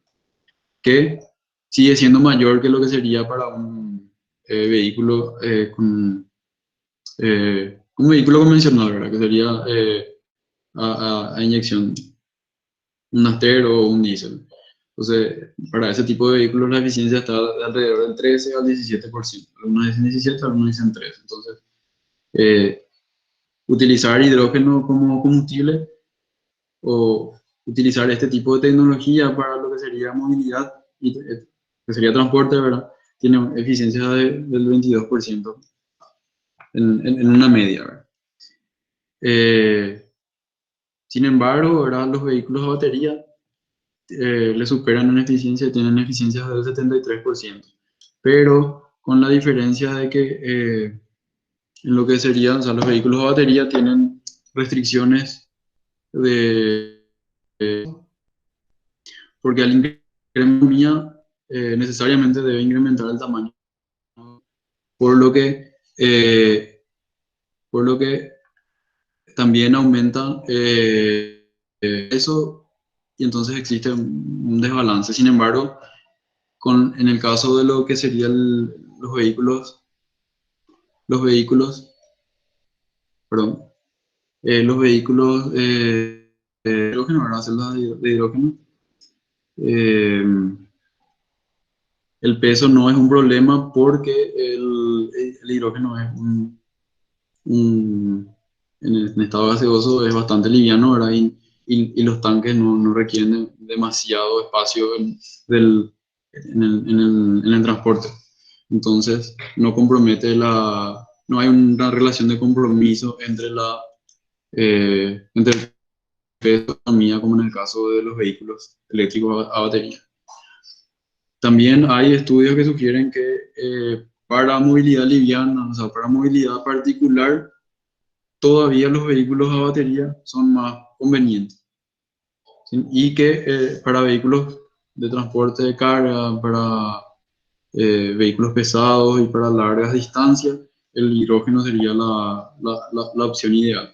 que sigue siendo mayor que lo que sería para un vehículo un vehículo convencional, ¿verdad? Que sería a inyección, un Aster o un diésel. Entonces, para ese tipo de vehículos la eficiencia está de alrededor del 13 al 17%. Algunos dicen 17, algunos dicen 13. Entonces, eh, utilizar hidrógeno como combustible o utilizar este tipo de tecnología para lo que sería movilidad y que sería transporte, ¿verdad? Tiene eficiencia del 22% en una media, ¿verdad? Sin embargo, ¿verdad? Los vehículos a batería le superan en eficiencia y tienen eficiencias del 73%, pero con la diferencia de que en lo que serían, o sea, los vehículos a batería tienen restricciones de, porque al incrementar necesariamente debe incrementar el tamaño, por lo que, eh, por lo que también aumenta eso y entonces existe un desbalance. Sin embargo, en el caso de lo que serían los vehículos, perdón, los vehículos de hidrógeno, ¿verdad? Celdas de hidrógeno, eh, el peso no es un problema porque el hidrógeno es un- en estado gaseoso es bastante liviano, ¿verdad? Y los tanques no requieren demasiado espacio en el transporte. Entonces, no hay una relación de compromiso entre el peso y la autonomía, como en el caso de los vehículos eléctricos a batería. También hay estudios que sugieren que para movilidad liviana, o sea, para movilidad particular, todavía los vehículos a batería son más convenientes. ¿Sí? Y que para vehículos de transporte de carga, para vehículos pesados y para largas distancias, el hidrógeno sería la opción ideal.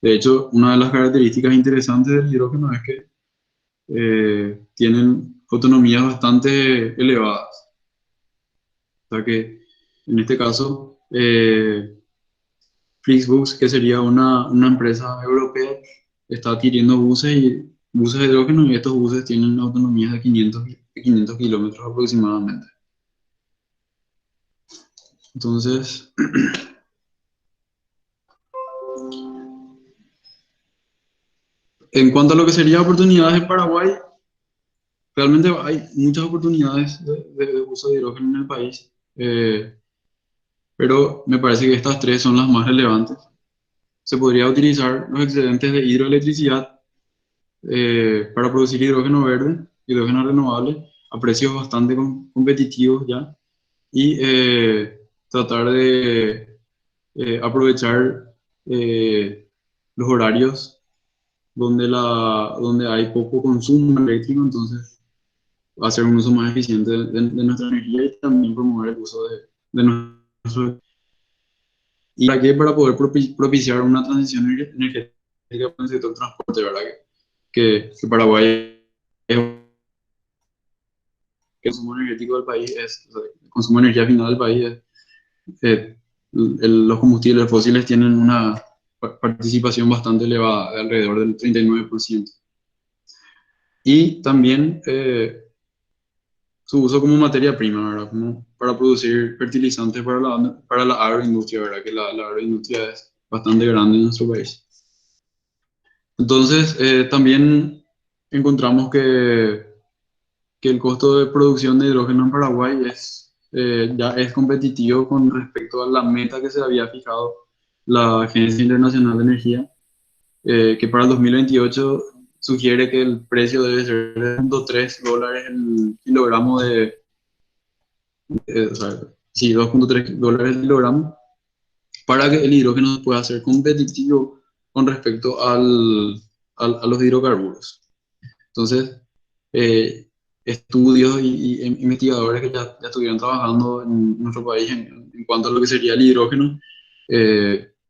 De hecho, una de las características interesantes del hidrógeno es que tienen autonomías bastante elevadas. O sea que en este caso, Flixbus, que sería una empresa europea, está adquiriendo buses de hidrógeno y estos buses tienen autonomías de 500 kilómetros aproximadamente. Entonces, en cuanto a lo que sería oportunidades en Paraguay, realmente hay muchas oportunidades de uso de hidrógeno en el país, pero me parece que estas tres son las más relevantes. Se podría utilizar los excedentes de hidroelectricidad para producir hidrógeno verde, hidrógeno renovable, a precios bastante competitivos ya, y tratar de aprovechar los horarios donde hay poco consumo eléctrico, entonces hacer un uso más eficiente de nuestra energía y también promover el uso de nuestro. ¿Y para qué? Para poder propiciar una transición energética en el sector transporte, ¿verdad? Que Paraguay es el consumo energético del país es, o sea, el consumo de energía final del país es, eh, los combustibles fósiles tienen una participación bastante elevada, de alrededor del 39%. Y también su uso como materia prima, ¿verdad? Como para producir fertilizantes para la agroindustria, ¿verdad? Que la agroindustria es bastante grande en nuestro país. Entonces, también encontramos que el costo de producción de hidrógeno en Paraguay ya es competitivo con respecto a la meta que se había fijado la Agencia Internacional de Energía, que para el 2028 sugiere que el precio debe ser de $0.3 el kilogramo o sea, sí, $2.3 el kilogramo, para que el hidrógeno pueda ser competitivo con respecto a los hidrocarburos. Entonces, eh, estudios y investigadores que ya estuvieron trabajando en nuestro país en cuanto a lo que sería el hidrógeno,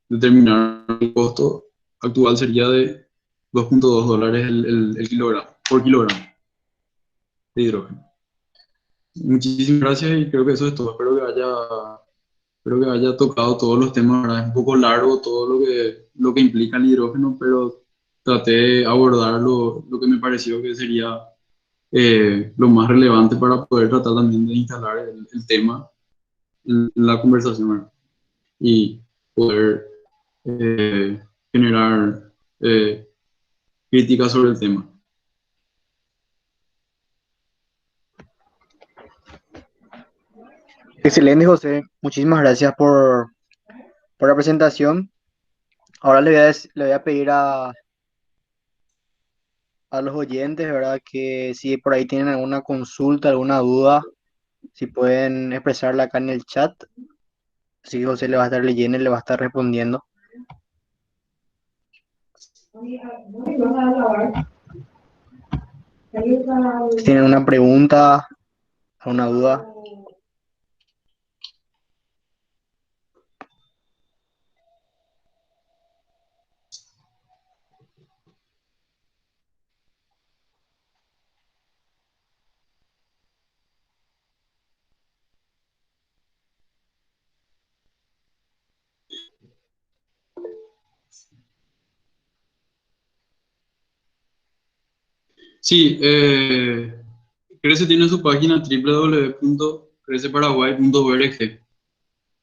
determinaron el costo actual sería de $2.2 el kilogramo, por kilogramo de hidrógeno. Muchísimas gracias y creo que eso es todo. Espero que haya tocado todos los temas, ¿verdad? Es un poco largo todo lo que implica el hidrógeno, pero traté de abordar lo que me pareció que sería lo más relevante para poder tratar también de instalar el tema en la conversación, ¿verdad? Y poder eh, generar críticas sobre el tema. Excelente, José. Muchísimas gracias por la presentación. Ahora le voy a pedir a los oyentes, ¿verdad? Que si por ahí tienen alguna consulta, alguna duda, si pueden expresarla acá en el chat. Así que José le va a estar leyendo y le va a estar respondiendo. Si tienen una pregunta, una duda. Sí, Crece tiene su página www.creceparaguay.org.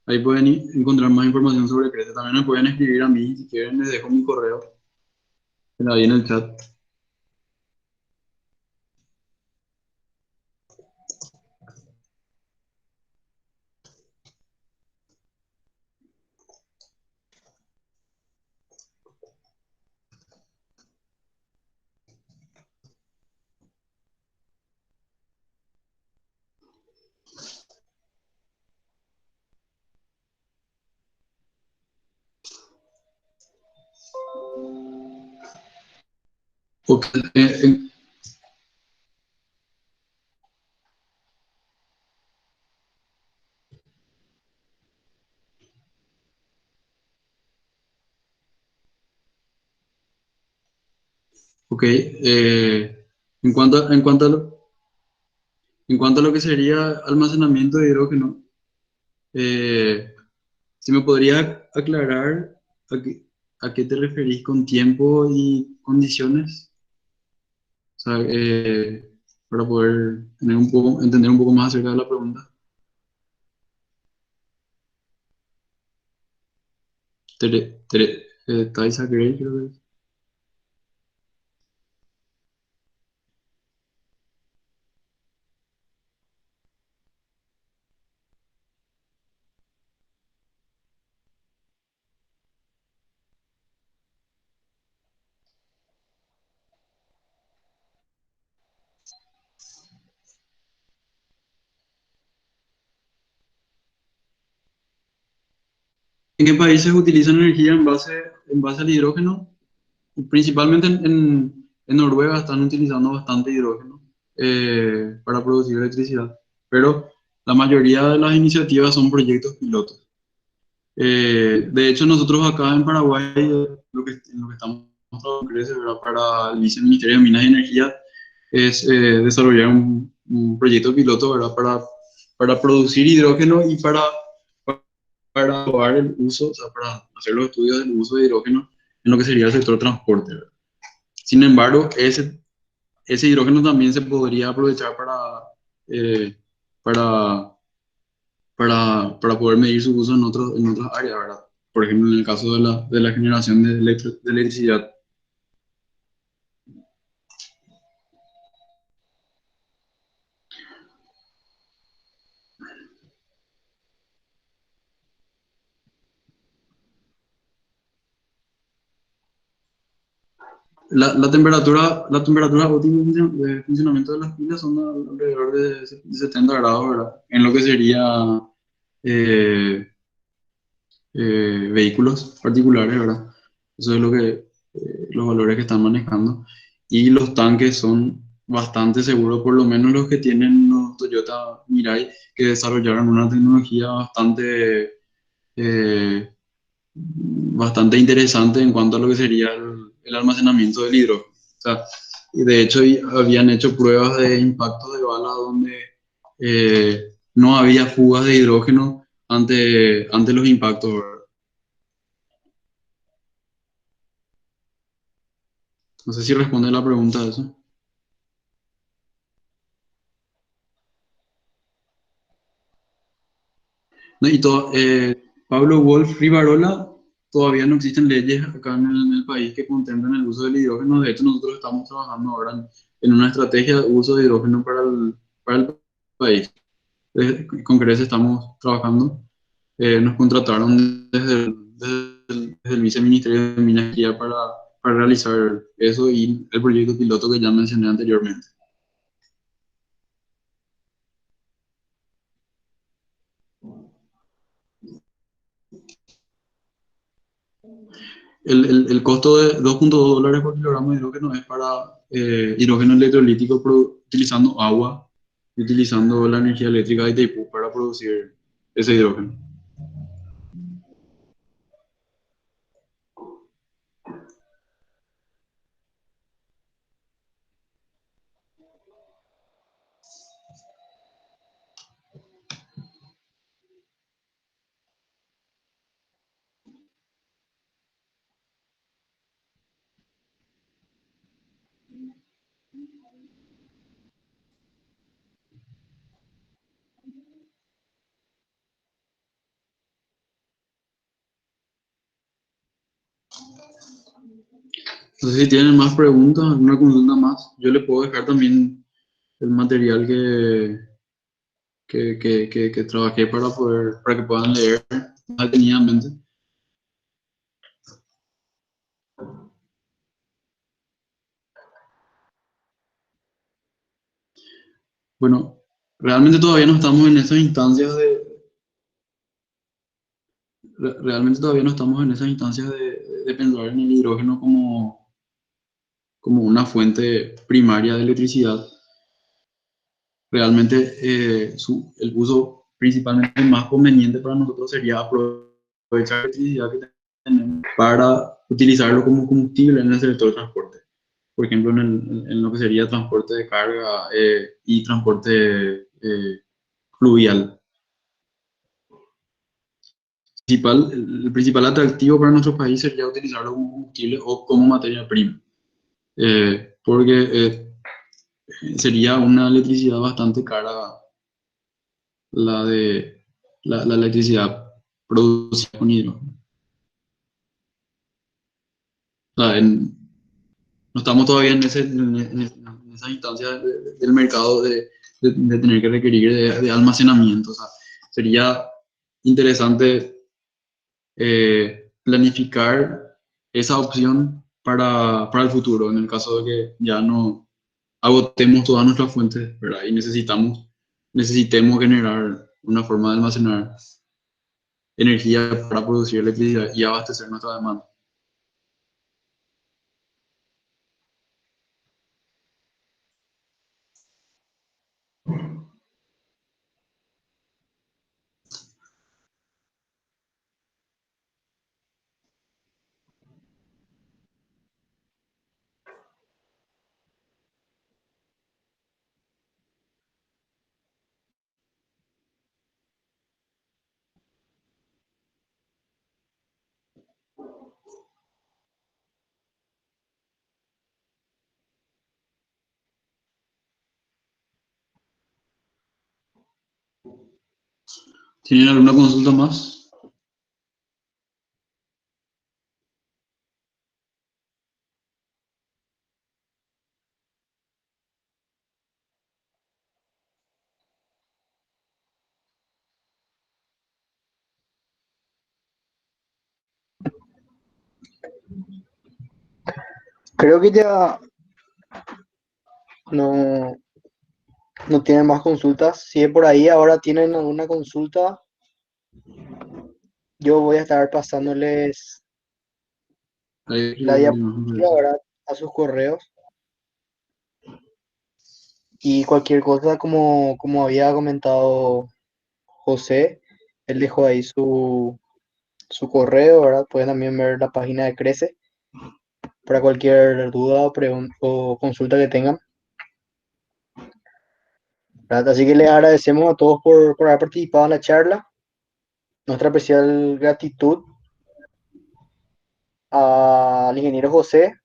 Ahí pueden encontrar más información sobre Crece. También me pueden escribir a mí si quieren, les dejo mi correo ahí en el chat. Ok, ok, en cuanto a lo que sería almacenamiento de hidrógeno, eh, si me podría aclarar a qué te referís con tiempo y condiciones, o sea, para poder entender un poco más acerca de la pregunta. Taisa Gray, creo que es. ¿En qué países utilizan energía en base al hidrógeno? Principalmente en Noruega están utilizando bastante hidrógeno para producir electricidad, pero la mayoría de las iniciativas son proyectos pilotos. De hecho, nosotros acá en Paraguay, lo que estamos trabajando ¿verdad? Para el Viceministerio de Minas y Energía es desarrollar un proyecto piloto ¿verdad? Para producir hidrógeno y para probar el uso, o sea, para hacer los estudios del uso de hidrógeno en lo que sería el sector transporte, ¿verdad? Sin embargo, ese hidrógeno también se podría aprovechar eh, para, para poder medir su uso en otras áreas, ¿verdad? Por ejemplo, en el caso de la generación de electricidad. La temperatura óptima de funcionamiento de las pilas son alrededor de 70 grados, ¿verdad? En lo que sería eh, vehículos particulares, ¿verdad? Eso es lo que, los valores que están manejando. Y los tanques son bastante seguros, por lo menos los que tienen los Toyota Mirai, que desarrollaron una tecnología bastante interesante en cuanto a lo que sería el almacenamiento del hidrógeno. O sea, y de hecho habían hecho pruebas de impactos de bala donde no había fugas de hidrógeno ante los impactos, ¿verdad? No sé si responde la pregunta a eso. No, Pablo Wolf Rivarola, todavía no existen leyes acá en el país que contemplen el uso del hidrógeno. De hecho, nosotros estamos trabajando ahora en una estrategia de uso de hidrógeno para el país. Con Grecia estamos trabajando. Nos contrataron desde el Viceministerio de Minería para realizar eso y el proyecto piloto que ya mencioné anteriormente. El costo de 2.2 dólares por kilogramo de hidrógeno es para hidrógeno electrolítico utilizando agua, utilizando la energía eléctrica de Itaipú para producir ese hidrógeno. No sé si tienen más preguntas, alguna consulta más. Yo les puedo dejar también el material que trabajé para que puedan leer detenidamente. Bueno, realmente todavía no estamos en esas instancias realmente todavía no estamos en esas instancias de pensar en el hidrógeno como una fuente primaria de electricidad. Realmente el uso principalmente más conveniente para nosotros sería aprovechar la electricidad que tenemos para utilizarlo como combustible en el sector de transporte. Por ejemplo, en lo que sería transporte de carga y transporte fluvial. El principal atractivo para nuestro país sería utilizarlo como combustible o como materia prima, porque sería una electricidad bastante cara la de la electricidad producida con hidrógeno. O sea, no estamos todavía en esa instancia del mercado de tener que requerir de almacenamiento. O sea, sería interesante planificar esa opción para el futuro, en el caso de que ya no agotemos todas nuestras fuentes, ¿verdad? Y necesitemos generar una forma de almacenar energía para producir electricidad y abastecer nuestra demanda. ¿Tienen alguna consulta más? Creo que ya no, no tienen más consultas. Si es por ahí ahora tienen alguna consulta, Yo voy a estar pasándoles Ahí, la me diapositiva, ¿verdad? A sus correos y cualquier cosa, como había comentado José, él dejó ahí su correo, ¿verdad? Pueden también ver la página de Crece para cualquier duda o consulta que tengan, ¿verdad? Así que les agradecemos a todos por haber participado en la charla. Nuestra especial gratitud al ingeniero José,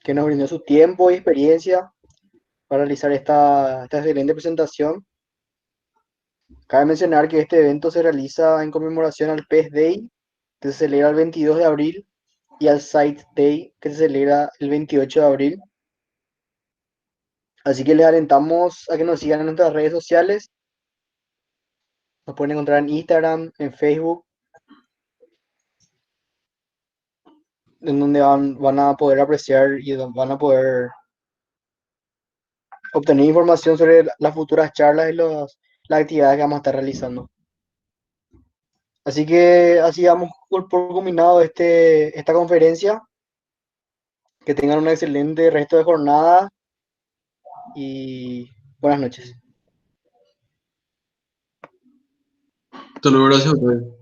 que nos brindó su tiempo y experiencia para realizar esta excelente presentación. Cabe mencionar que este evento se realiza en conmemoración al PES Day, que se celebra el 22 de abril, y al Site Day, que se celebra el 28 de abril. Así que les alentamos a que nos sigan en nuestras redes sociales. Nos pueden encontrar en Instagram, en Facebook, en donde van a poder apreciar y van a poder obtener información sobre las futuras charlas y las actividades que vamos a estar realizando. Así que así damos por culminado esta conferencia. Que tengan un excelente resto de jornada y buenas noches. Hasta luego, gracias a ustedes.